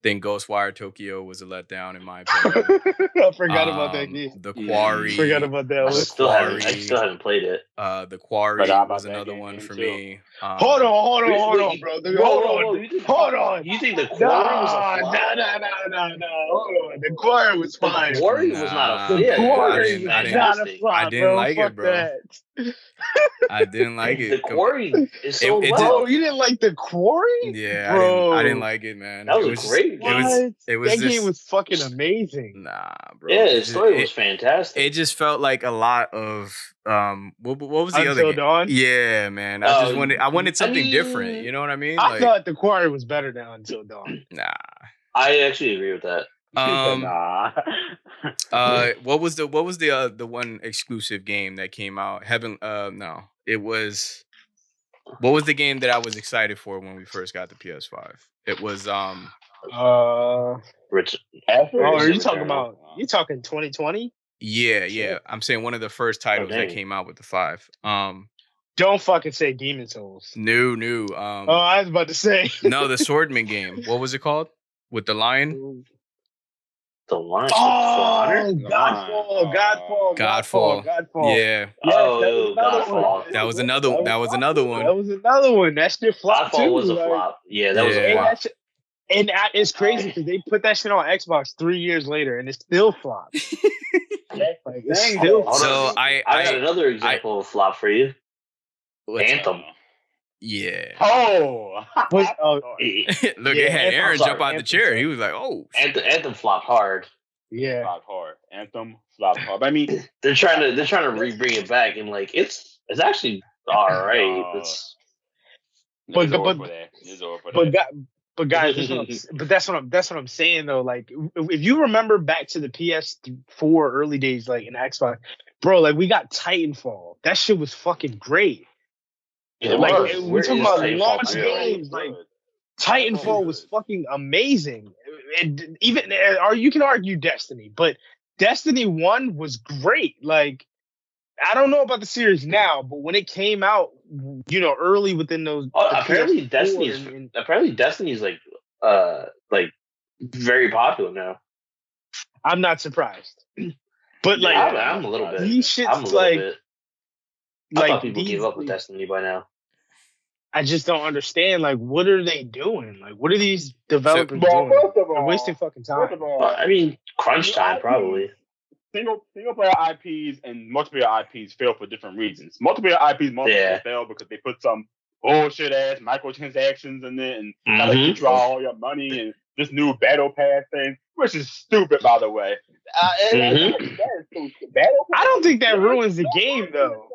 think Ghostwire Tokyo was a letdown in my opinion. I forgot about that game. The Quarry. Forgot about that. I still haven't played it. The Quarry was another one for me. Hold on, bro. Hold on. You think the Quarry was a flop? No. Hold on. The Quarry was fine. The Quarry was not a flop. The Quarry was not a flop. I didn't like it, bro. I didn't like it. The Quarry is so low. You didn't like the Quarry? Yeah, bro. I didn't like it, man. That was a great game. It was that game was fucking amazing. Nah, bro. Yeah, the story was fantastic. It just felt like a lot of what was the Until other game? Dawn? Yeah, man. I wanted something different. You know what I mean? I thought the Quarry was better than Until Dawn. Nah. I actually agree with that. Nah. What was the one exclusive game that came out? No, it was. What was the game that I was excited for when we first got the PS5? It was Rich. are you talking about? You talking 2020? Yeah. I'm saying one of the first titles that came out with the 5. Don't fucking say Demon Souls. New. I was about to say. No, the Swordman game. What was it called? With the lion? The lion. Oh, Godfall. Yeah. Godfall. That was another one. That was another one. That shit flopped Godfall too. was a flop. Yeah, that was a flop. And it's crazy because they put that shit on Xbox 3 years later, and it still flopped. It's still. So I got another example of flop for you. Anthem. Yeah. Look, it had Aaron jump out the chair. He was like, "Oh." Anthem flopped hard. Yeah. Flopped hard. Anthem flopped hard. I mean, they're trying to bring it back, and like it's actually all right. But guys, that's what I'm saying though. Like, if you remember back to the PS4 early days, like in Xbox, bro, like we got Titanfall. That shit was fucking great. Yeah, like we're talking about launch games. Like Titanfall was fucking amazing. And even or you can argue Destiny, but Destiny 1 was great. Like, I don't know about the series now, but when it came out, early within those. Apparently Destiny's like very popular now. I'm not surprised, but like I'm a little bit. These shits like I thought people gave up with Destiny by now. I just don't understand. Like, what are they doing? Like, what are these developers doing? They're wasting fucking time. I mean, crunch time probably. Single player IPs and multiplayer IPs fail for different reasons. Multiplayer IPs fail because they put some bullshit ass microtransactions in it and try to draw all your money and this new battle pass thing, which is stupid, by the way. I don't think that ruins the game, though.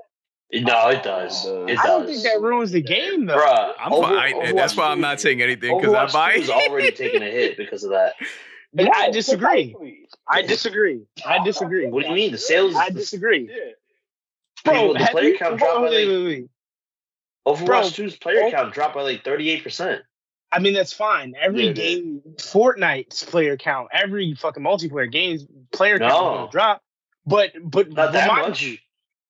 No, it does. I don't think that ruins the game, though. Bruh, that's why I'm not saying anything because I buy. Overwatch 2 is already taking a hit because of that. No, I disagree. I disagree. What do you mean? The sales? I disagree. Bro, the player count dropped by Overwatch 2's player count dropped by like 38%. I mean, that's fine. Every game, Fortnite's player count, every fucking multiplayer game's player count is going to drop. But not that much.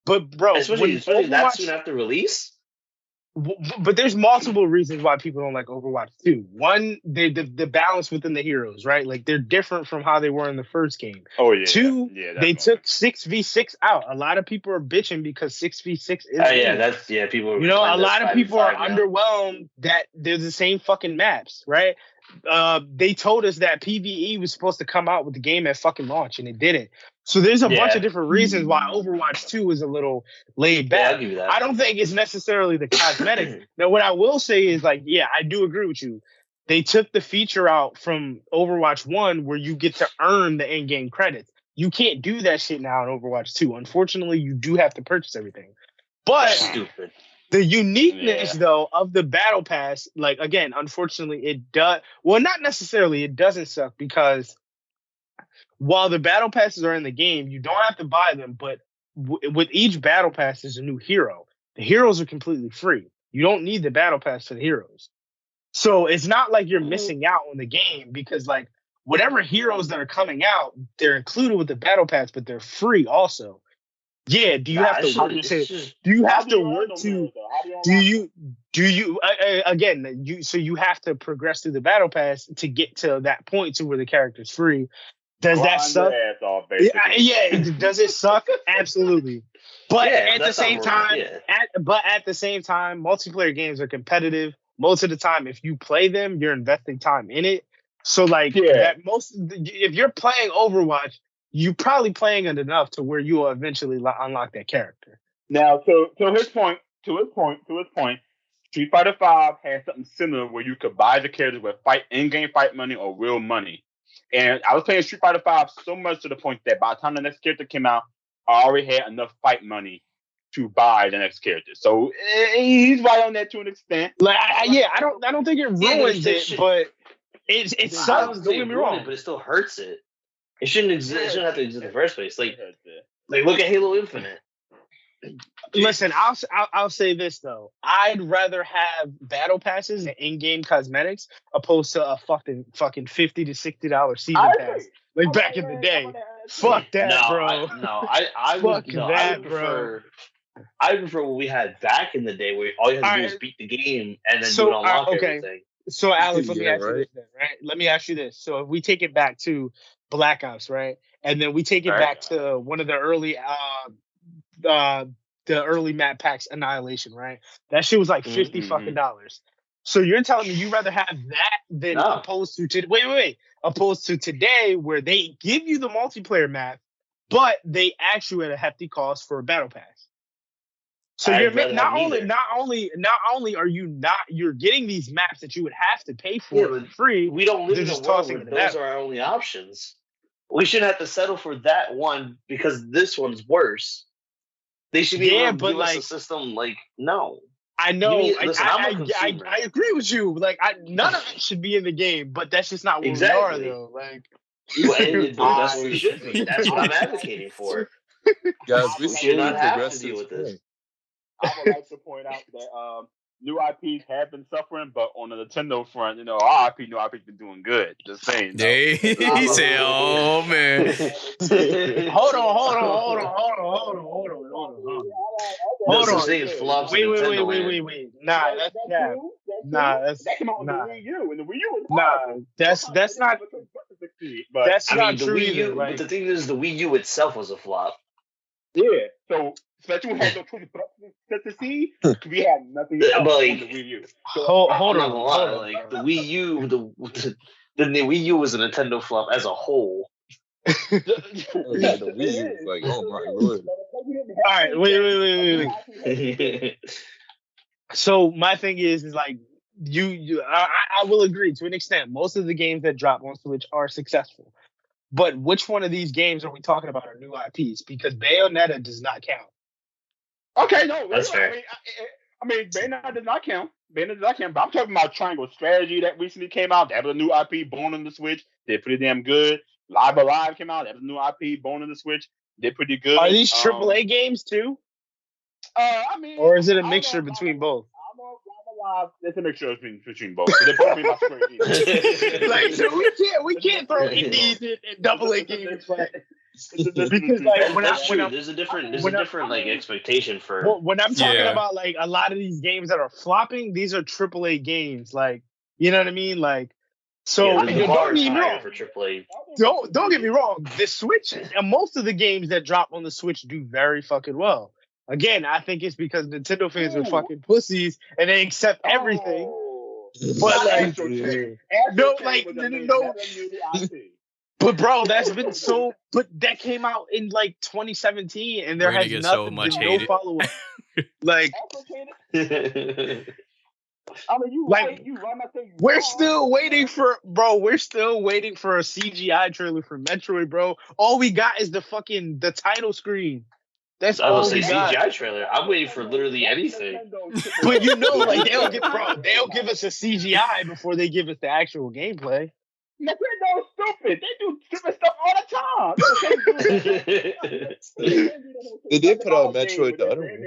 But bro, especially that soon after release. But there's multiple reasons why people don't like Overwatch 2. One, the balance within the heroes, right? Like they're different from how they were in the first game. Oh yeah. 2, they took 6v6 out. A lot of people are bitching because 6v6 is. People. A lot of people are underwhelmed that they're the same fucking maps, right? They told us that PvE was supposed to come out with the game at fucking launch, and it didn't. So there's a bunch of different reasons why Overwatch 2 is a little laid back. I'll give you that. I don't think it's necessarily the cosmetics. Now, what I will say is, like, I do agree with you. They took the feature out from Overwatch 1 where you get to earn the in-game credits. You can't do that shit now in Overwatch 2. Unfortunately, you do have to purchase everything. But stupid. The uniqueness, though, of the Battle Pass, like, again, unfortunately, it does. Well, not necessarily. It doesn't suck because while the Battle Passes are in the game, you don't have to buy them. But with each Battle Pass, there's a new hero. The heroes are completely free. You don't need the Battle Pass for the heroes. So it's not like you're missing out on the game because, like, whatever heroes that are coming out, they're included with the Battle Pass, but they're free also. Yeah, do you have to work to? Do you have to work to? So you have to progress through the Battle Pass to get to that point to where the character's free. Does that suck? Does it suck? Absolutely. But at the same time, multiplayer games are competitive. Most of the time, if you play them, you're investing time in it. So, like, if you're playing Overwatch, you're probably playing it enough to where you will eventually unlock that character. Now, to his point, Street Fighter V has something similar where you could buy the characters with in-game fight money or real money. And I was playing Street Fighter V so much to the point that by the time the next character came out, I already had enough fight money to buy the next character. So he's right on that to an extent. Like, I don't think it ruins it, but It I sucks. would Don't say get me ruin wrong. it, but it still hurts it. It shouldn't exist. It shouldn't have to exist in the first place. Like look at Halo Infinite. Listen, I'll say this though. I'd rather have battle passes and in-game cosmetics opposed to a fucking $50 to $60 season pass like back in the day. Fuck that, bro. I would prefer. I prefer what we had back in the day, where all you had to do was beat the game and then you would unlock everything. So Alex, let me ask you this then, right? Let me ask you this. So if we take it back to Black Ops, right, and then we take it back to one of the early map packs, Annihilation, right? That shit was like $50 fucking dollars. So you're telling me you'd rather have that than opposed to today, where they give you the multiplayer map, but they ask you at a hefty cost for a battle pass. So you're not only are you're getting these maps that you would have to pay for free. We don't live in a world where those are our only options. We shouldn't have to settle for that one because this one's worse. They should be able to give us a system like no. I know. I'm a consumer. I agree with you. Like none of it should be in the game, but that's just not what we are, though. Like that's what we should be. That's what I'm advocating for. Guys, we should not have to deal with this. I would like to point out that new IPs have been suffering, but on the Nintendo front, our new IP's been doing good. Just saying. He said, "Oh man." Hold on. Hold on. Wait. Nah, that's cap. That came out on the Wii U, and the Wii U was that's not. That's not true either. But the thing is, the Wii U itself was a flop. Yeah. So that you had no choice but to see, we had nothing else on the Wii U. So, hold on. Like the Wii U, the Wii U was a Nintendo flop as a whole. The Wii U was like, oh my lord. All right, wait. So my thing is like I will agree to an extent. Most of the games that drop on Switch are successful. But which one of these games are we talking about are new IPs? Because Bayonetta does not count. Okay, no, that's fair. I mean, Bayonetta does not count. But I'm talking about Triangle Strategy that recently came out. That was a new IP, born on the Switch. They're pretty damn good. Live Alive came out. That was a new IP, born on the Switch. They're pretty good. Are these AAA games too? Or is it a mixture between both? It's a mixture between both. So they're both my Square Enix. Like, so we can't throw indies and AA games. Because like there's a different like expectation for. When I'm talking about like a lot of these games that are flopping, these are AAA games. Like, you know what I mean? Like, so don't get me wrong. For AAA. Don't get me wrong. The Switch and most of the games that drop on the Switch do very fucking well. Again, I think it's because Nintendo fans are fucking pussies and they accept everything. But like, no. But bro, that's been so. But that came out in like 2017, and there has nothing, no follow up. Like, we're still waiting for a CGI trailer for Metroid, bro. All we got is the title screen. That's all we got. CGI trailer. I'm waiting for literally anything. But like they'll give us a CGI before they give us the actual gameplay. Nintendo's stupid. They do stupid stuff all the time. They did put out Metroid the other one.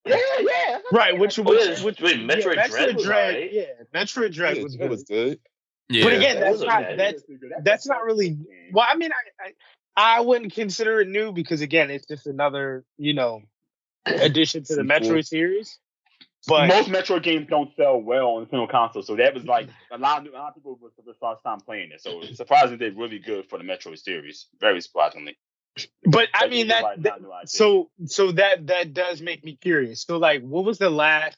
Yeah. Right. Which Metroid Dread was right. Yeah, Metroid Dread was good. It was good. Yeah. But again, that's not really. Well, I mean, I wouldn't consider it new because again, it's just another addition to the Metroid series. But most Metroid games don't sell well on the Nintendo console, so that was like a lot of people would start playing it. So surprisingly, they're really good for the Metroid series. Very surprisingly. But I mean so that does make me curious. So like, what was the last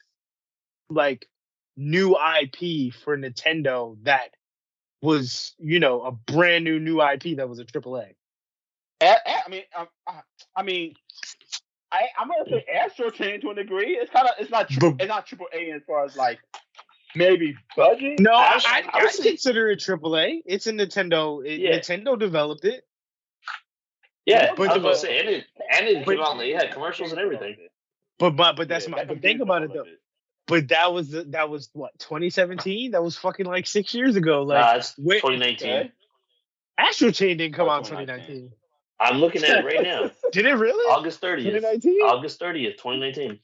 like new IP for Nintendo that was a brand new IP that was a AAA? I'm gonna say Astro Chain to a degree. It's not AAA as far as like maybe budget. No, I consider it AAA. It's a Nintendo. Nintendo developed it. Yeah, but I was gonna say, and it came out. They had commercials and everything. But that's but think about it though. But that was what 2017. That was fucking like 6 years ago. Like, it's 2019. Okay. Astral Chain didn't come out in 2019. 2019. I'm looking at it right now. Did it really? August 30th. 2019? August 30th, 2019.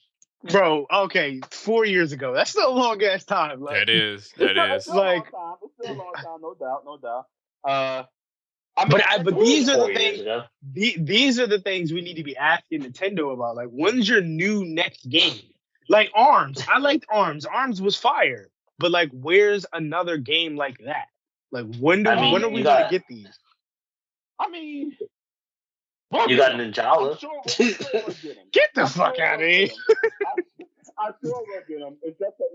Bro, okay, 4 years ago. That's still a long ass time. Like, That is. That is. Like, It's still a long time, no doubt. but these are 4 the years things. ago. These are the things we need to be asking Nintendo about. Like, when's your new next game? Like Arms. I liked Arms. Arms was fire. But like, where's another game like that? Like, when are we gonna get these? I mean, you got Ninjala. Get the fuck out of here. I sure will get them. It's just that,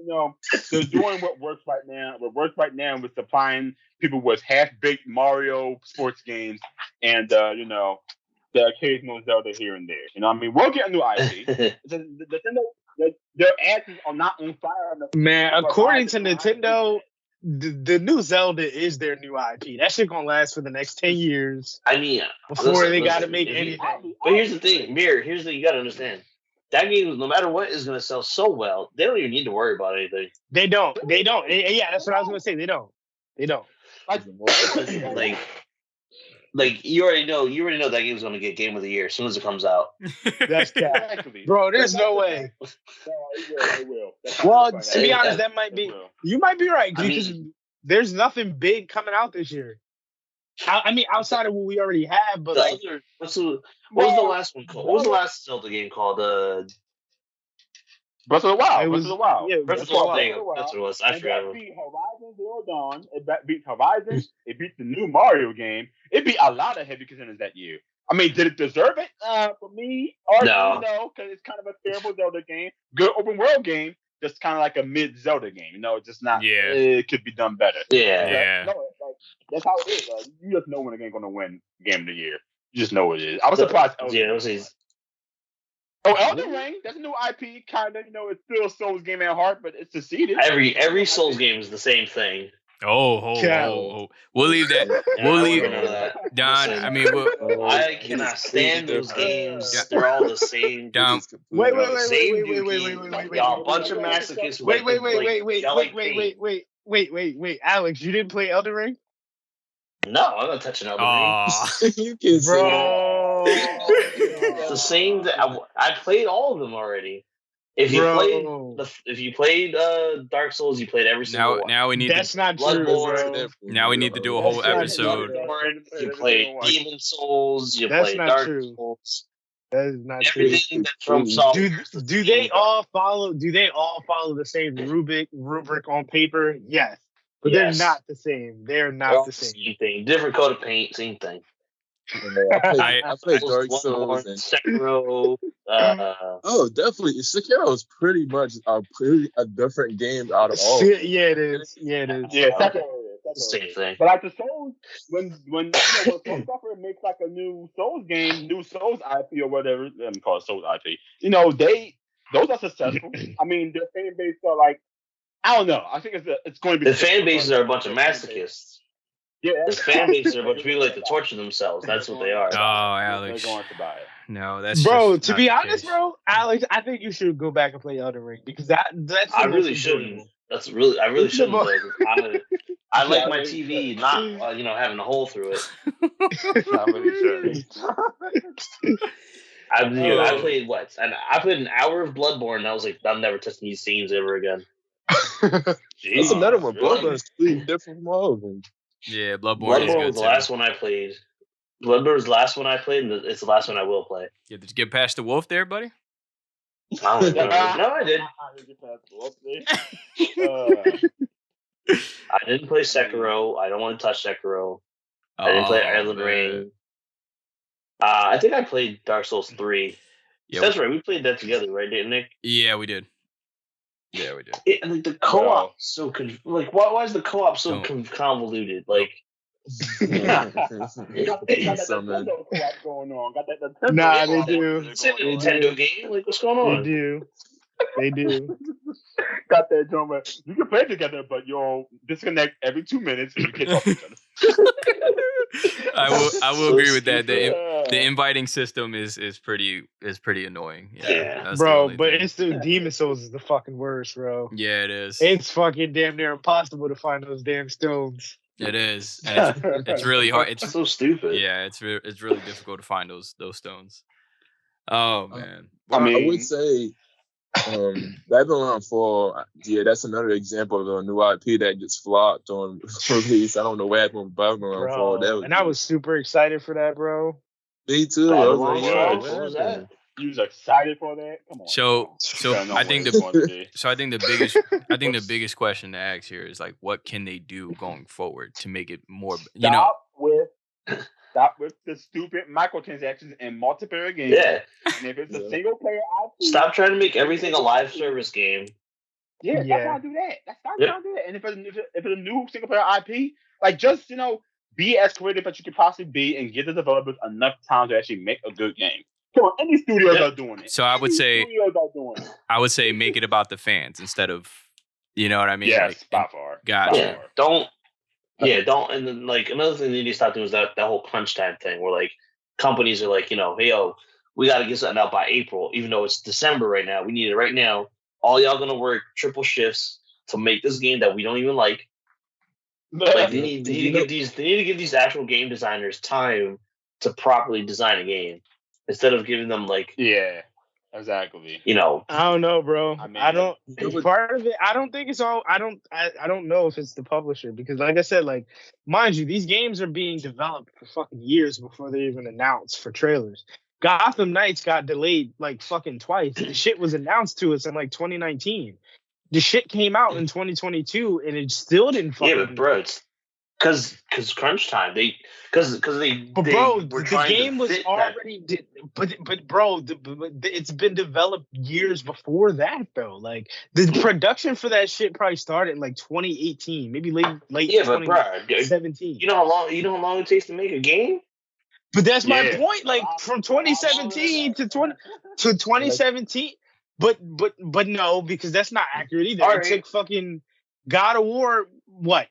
they're doing what works right now. What works right now with supplying people with half-baked Mario sports games and, the occasional Zelda here and there. You know what I mean? We'll get a new IP. Their asses are not on fire enough. Man, according to Nintendo, the new Zelda is their new IP. That shit gonna last for the next 10 years. I mean, before they gotta make anything. But here's the thing, Mirror. Here's the you gotta understand. That game, no matter what, is gonna sell so well. They don't even need to worry about anything. They don't. Yeah, that's what I was gonna say. They don't. Like you already know that game's gonna get Game of the Year as soon as it comes out. That's Exactly. Bro, there's no way. No, it will. Well, to be honest, that might be. It will. You might be right because there's nothing big coming out this year. I mean, outside of what we already have, but what was the last one called? What was the last Zelda game called? Breath of the Wild. It was- Breath of the Wild. yeah, Breath of the Wild. That's what it was. I And forgot. that beat Horizon Zero Dawn. It beat Horizon. It beat the new Mario game. It beat a lot of heavy contenders that year. I mean, did it deserve it? For me, No, because it's kind of a terrible Zelda game. Good open world game, just kind of like a mid Zelda game. It's just not. Yeah. It could be done better. Yeah. No, that's how it is. You just know when a game's going to win Game of the Year. You just know what it is. I was surprised. Elden Ring, that's a new IP, kind of. It's still a Souls game at heart, but it's succeeded. every Souls game is the same thing. Oh. We'll leave that. We'll leave Don. I mean, I cannot stand those games. They're all the same. Don. Wait, Y'all a bunch of masochists. Wait, Alex, you didn't play Elden Ring? No, I'm not touching Elden Ring. You can say Bro. It's the same. I played all of them already. If you played Dark Souls, you played every single one. Now we need. That's not true, Bloodborne. bro. Now we need to do a whole episode. You played Demon Souls. You That's played not Dark true. Souls. That is not true. Everything that's from Software. Do they all follow the same rubric on paper? Yes. But Yes. they're not the same. They're not the same. Same thing. Different coat of paint. Same thing. I played Dark Souls and Sekiro. definitely. Sekiro is pretty much a different game out of all. Yeah, it is. Yeah, Same thing. But like the Souls, when Software makes like a new Souls game, new Souls IP or whatever, let me call it Souls IP. Those are successful. I mean, their fan base are like, I don't know. I think it's going to be The fan bases are a bunch of masochists. Yeah, The fan bases are a bunch of people like to torture themselves. That's what they are. Oh, Alex. They're going to buy it. No, that's Bro, just to not be the honest, case. bro, Alex, I think you should go back and play Elden Ring because that's. I really shouldn't. I really shouldn't play it. I like my TV not having a hole through it. I really should. I played what? And I played an hour of Bloodborne. And I was like, I'm never touching these scenes ever again. That's another one. Really? Bloodborne is completely different from all of them. Yeah, Bloodborne is Bloodborne good was the too. last one I played. Bloodborne was the last one I played, and it's the last one I will play. Yeah, did you get past the wolf there, buddy? I don't know. No, I did. I didn't play Sekiro. I don't want to touch Sekiro. I didn't play Elden Ring. I think I played Dark Souls 3. Yeah, That's right. We played that together, right, didn't Nick? Yeah, we did. And the co-op so why is the co-op so convoluted? Like, Got that Summon. Nintendo co-op going on. Got that Nintendo. Nah, they do. it's a Nintendo game. Like, what's going They on? do. Got that joint where you can play together, but you'll disconnect every 2 minutes and you can't talk to each other. I will agree with that. The inviting system is pretty annoying. Yeah. That's the Bro, only but thing. it's still Demon Souls is the fucking worst, bro. Yeah, it is. It's fucking damn near impossible to find those damn stones. It is, and it's really hard. It's so stupid. Yeah, it's really difficult to find those stones. Oh man. I would say Babylon 4, that's another example of a new IP that just flopped on release. I don't know what happened with Babylon 4. And I was super excited for that, bro. Me too. I was like, what was that? You was excited for that? Come on. So I think the biggest question to ask here is like, what can they do going forward to make it more? Stop with the stupid microtransactions and multiplayer games. Yeah. And if it's a single player IP, stop trying to make everything a live service game. Yeah, stop trying to do that. Stop trying to do that. And if it's a new single player IP, like just be as creative as you can possibly be and give the developers enough time to actually make a good game. Come on, any studios are doing it. So I would say make it about the fans instead of, you know what I mean? Yes, by far. Gotcha. Yeah, don't. And then like another thing they need to stop doing is that whole crunch time thing where like companies are like, hey, yo, we got to get something out by April, even though it's December right now. We need it right now. All y'all gonna work triple shifts to make this game that we don't even like. Like they need to give these actual game designers time to properly design a game instead of giving them like exactly. I don't know, bro. I don't. Part of it, I don't think it's all. I don't know if it's the publisher because, like I said, like mind you, these games are being developed for fucking years before they're even announced for trailers. Gotham Knights got delayed like fucking twice. The shit was announced to us in like 2019. The shit came out in 2022 and it still didn't fucking. Yeah, but bro, it's because crunch time. The game was already. But bro, it's been developed years before that though. Like the production for that shit probably started in like 2018, maybe late. Yeah, but bro, 2017. You know how long it takes to make a game. But that's my point. Like from 2017 to 2017. But no, because that's not accurate either. It took fucking God of War. What?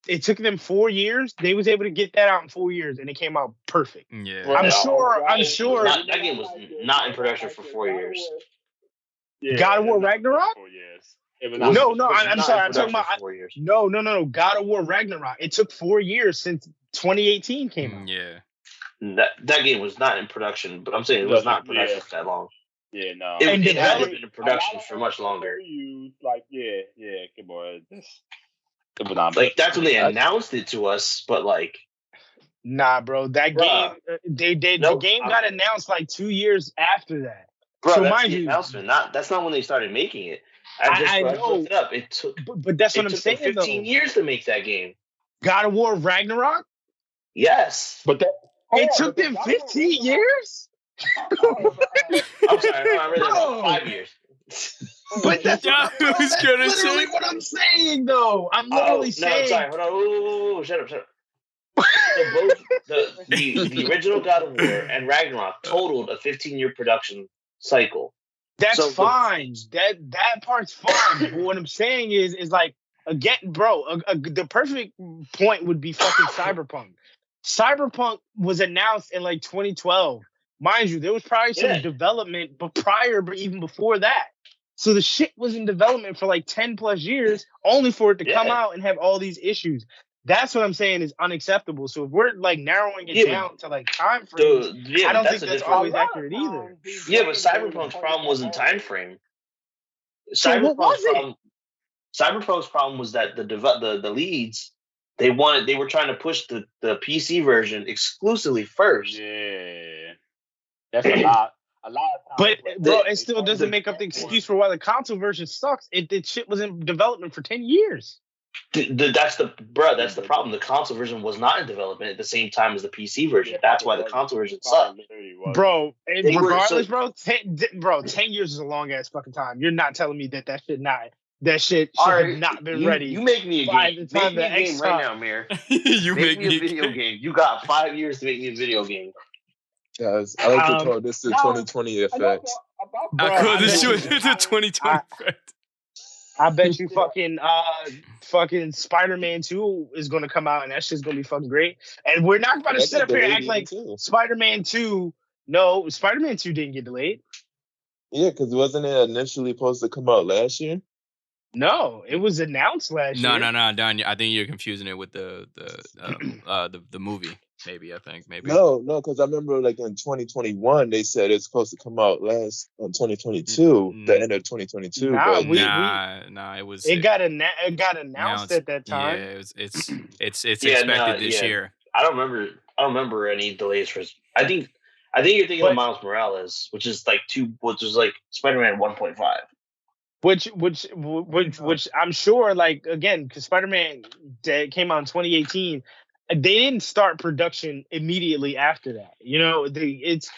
It took them 4 years. They was able to get that out in 4 years, and it came out perfect. Yeah, I'm sure that game was not in production for 4 years. Yeah, God of War Ragnarok. 4 years. No, I'm sorry. I'm talking about 4 years. No. God of War Ragnarok. It took 4 years since 2018 came out. Yeah. That game was not in production, but I'm saying it was not in production for that long. Yeah, no. It hadn't been in production for much longer. Come on. Like that's when they announced it to us, but like, nah, bro. That game, the game got announced like 2 years after that. Bro, so that's the announcement. That's not when they started making it. I looked it up. It took, but that's what I'm saying. 15 years to make that game. God of War Ragnarok. Yes, but it took them 15 years. I'm sorry, I read that 5 years. But that's literally what I'm saying, though. I'm literally saying. No, I'm sorry. Hold on. Shut up. So both the original God of War and Ragnarok totaled a 15-year production cycle. That's fine. That part's fine. But what I'm saying is like again, bro. The perfect point would be fucking Cyberpunk. Cyberpunk was announced in like 2012. Mind you, there was probably some development, but even before that. So the shit was in development for like 10 plus years, only for it to come out and have all these issues. That's what I'm saying is unacceptable. So if we're like narrowing it down to like time frames, I don't think that's always accurate either. Yeah, but Cyberpunk's problem wasn't time frame. Cyberpunk's problem was that the leads they were trying to push the PC version exclusively first. Yeah, that's a lot. But bro, it still doesn't make up the excuse for why the console version sucks. It shit was in development for 10 years. That's the problem. The console version was not in development at the same time as the PC version. That's why the console version sucked. Bro, regardless, 10 years is a long ass fucking time. You're not telling me that shit should have not been ready. You make me a game. Make me a game right now, Mir. You make me a video game. You got 5 years to make me a video game. Guys, I like to call this the 2020 effect. I call this the 2020 effect. I bet you fucking Spider-Man 2 is gonna come out and that shit's gonna be fucking great. And we're not about to sit up here and act like Spider-Man 2. No, Spider-Man 2 didn't get delayed. Yeah, because wasn't it initially supposed to come out last year? No, it was announced last year. No, Don. I think you're confusing it with the movie. Maybe. No, because I remember like in 2021 they said it's supposed to come out in 2022, the end of 2022. It was. It got announced at that time. Yeah, it's expected this year. I don't remember any delays for. I think you're thinking of Miles Morales, which is like Spider-Man 1.5. Which I'm sure, like, again, because Spider-Man came out in 2018, they didn't start production immediately after that. You know, it's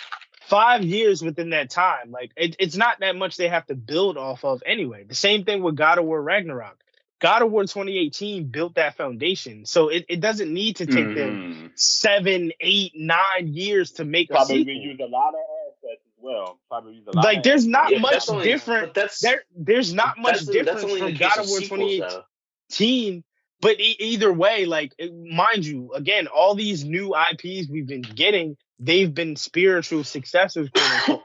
5 years within that time. Like, it's not that much they have to build off of anyway. The same thing with God of War Ragnarok. God of War 2018 built that foundation, so it doesn't need to take them 7, 8, 9 years to make a sequel. We use a lot of assets as well. Like, there's not much different. There's not much difference from God of War 2018. But either way, like, mind you, again, all these new IPs we've been getting, they've been spiritual successors.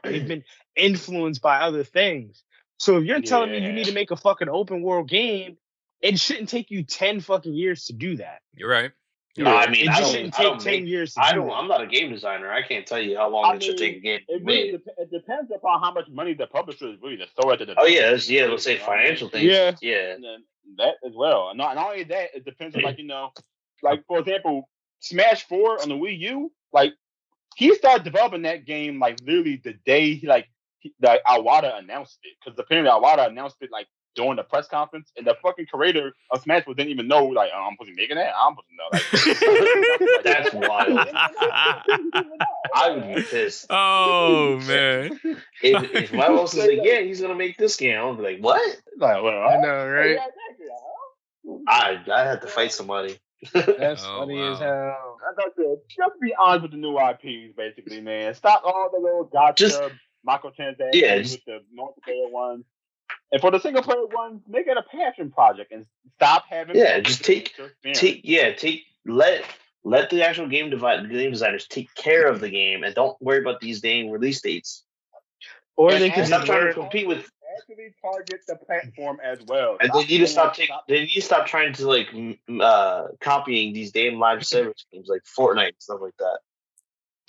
They've been influenced by other things. So if you're telling me you need to make a fucking open world game, it shouldn't take you 10 fucking years to do that. You're right. I mean, it shouldn't take 10 years to do that. I'm not a game designer. I can't tell you how long it should take a game to make. It depends upon how much money the publisher is willing to throw at the developer. Let's say financial things. Yeah. And then that as well. And not only that, it depends on, like, for example, Smash 4 on the Wii U, like, he started developing that game, like, literally the day, Iwata announced it. Because apparently Iwata announced it, like, during the press conference, and the fucking creator of Smash didn't even know, like, I'm supposed to be making that? I'm supposed to know. Like, that's wild. I would be pissed. Oh, man. If my boss is like, yeah, he's going to make this game, I'll be like, what? Like, well, I know, right? I had to fight somebody. That's funny as hell. Just be honest with the new IPs, basically, man. Stop all the little gotcha microtransactions with the multiplayer ones. And for the single player ones, make it a passion project and stop having. Yeah, just let the actual game designers take care of the game and don't worry about these dang release dates. Or they can stop trying to compete with. Actually target the platform as well. And they need to stop trying to, like, copying these damn live service games like Fortnite and stuff like that.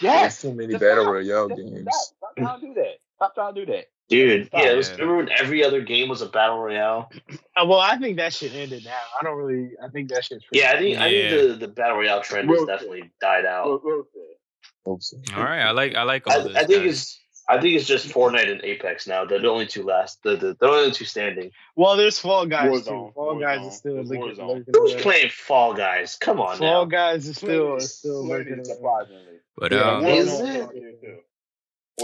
There's too many battle royale games. Stop trying to do that. Dude, remember when every other game was a battle royale? Well, I think that shit ended now. I think that shit's I think the battle royale trend has definitely died out. All right, I like all this. I think it's just Fortnite and Apex now. They're the only two last. They're the only two standing. Well, there's Fall Guys too. Fall Guys is still lurking. Who's playing Fall Guys? Come on, Fall Guys is still lurking. Surprisingly, but is it?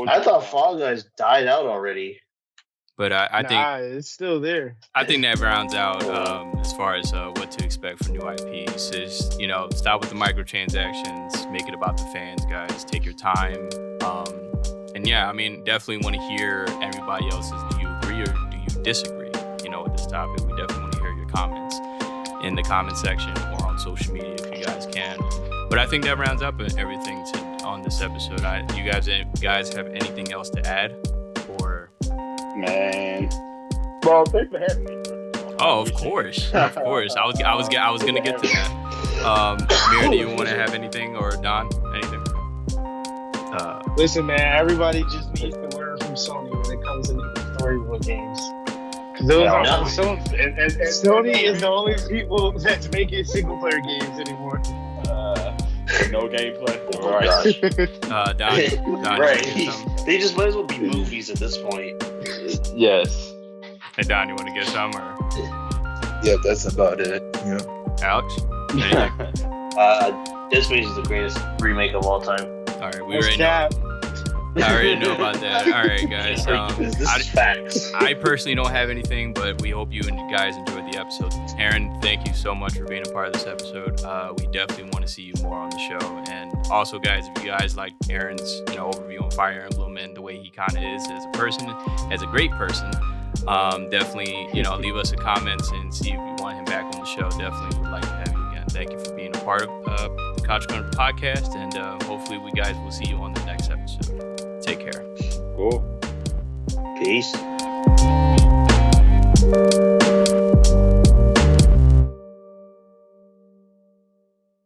I thought Fall Guys died out already. But I think it's still there. I think that rounds out as far as what to expect for new IPs. Is stop with the microtransactions, make it about the fans, guys. Take your time. And I mean, definitely want to hear everybody else's. Do you agree or do you disagree? With this topic, we definitely want to hear your comments in the comment section or on social media if you guys can. But I think that rounds up everything on this episode. You guys have anything else to add? Or man, well, thanks for having me. Oh, of course. I was gonna get to that. Mira, do you want to have anything, or Don, anything? Listen, man, everybody just needs to learn from Sony when it comes to storyboard games. Sony is the only people that's making single player games anymore. No gameplay. Oh, Don, right. They just might as well be movies at this point. Yes. Hey, Don, you want to get some, or? Yeah, that's about it. Yeah. Alex? Dead Space is the greatest remake of all time. All right, I already know about that. All right, guys. This is facts. I personally don't have anything, but we hope you guys enjoyed the episode. Aaron, thank you so much for being a part of this episode. We definitely want to see you more on the show. And also, guys, if you guys like Aaron's overview on Fire Emblem and the way he kind of is as a person, as a great person, Definitely, leave us a comments and see if you want him back on the show. Definitely would like to have you again. Thank you for being a part of the Couch Corner podcast, and hopefully we guys will see you on the next episode. Take care. Cool. Peace.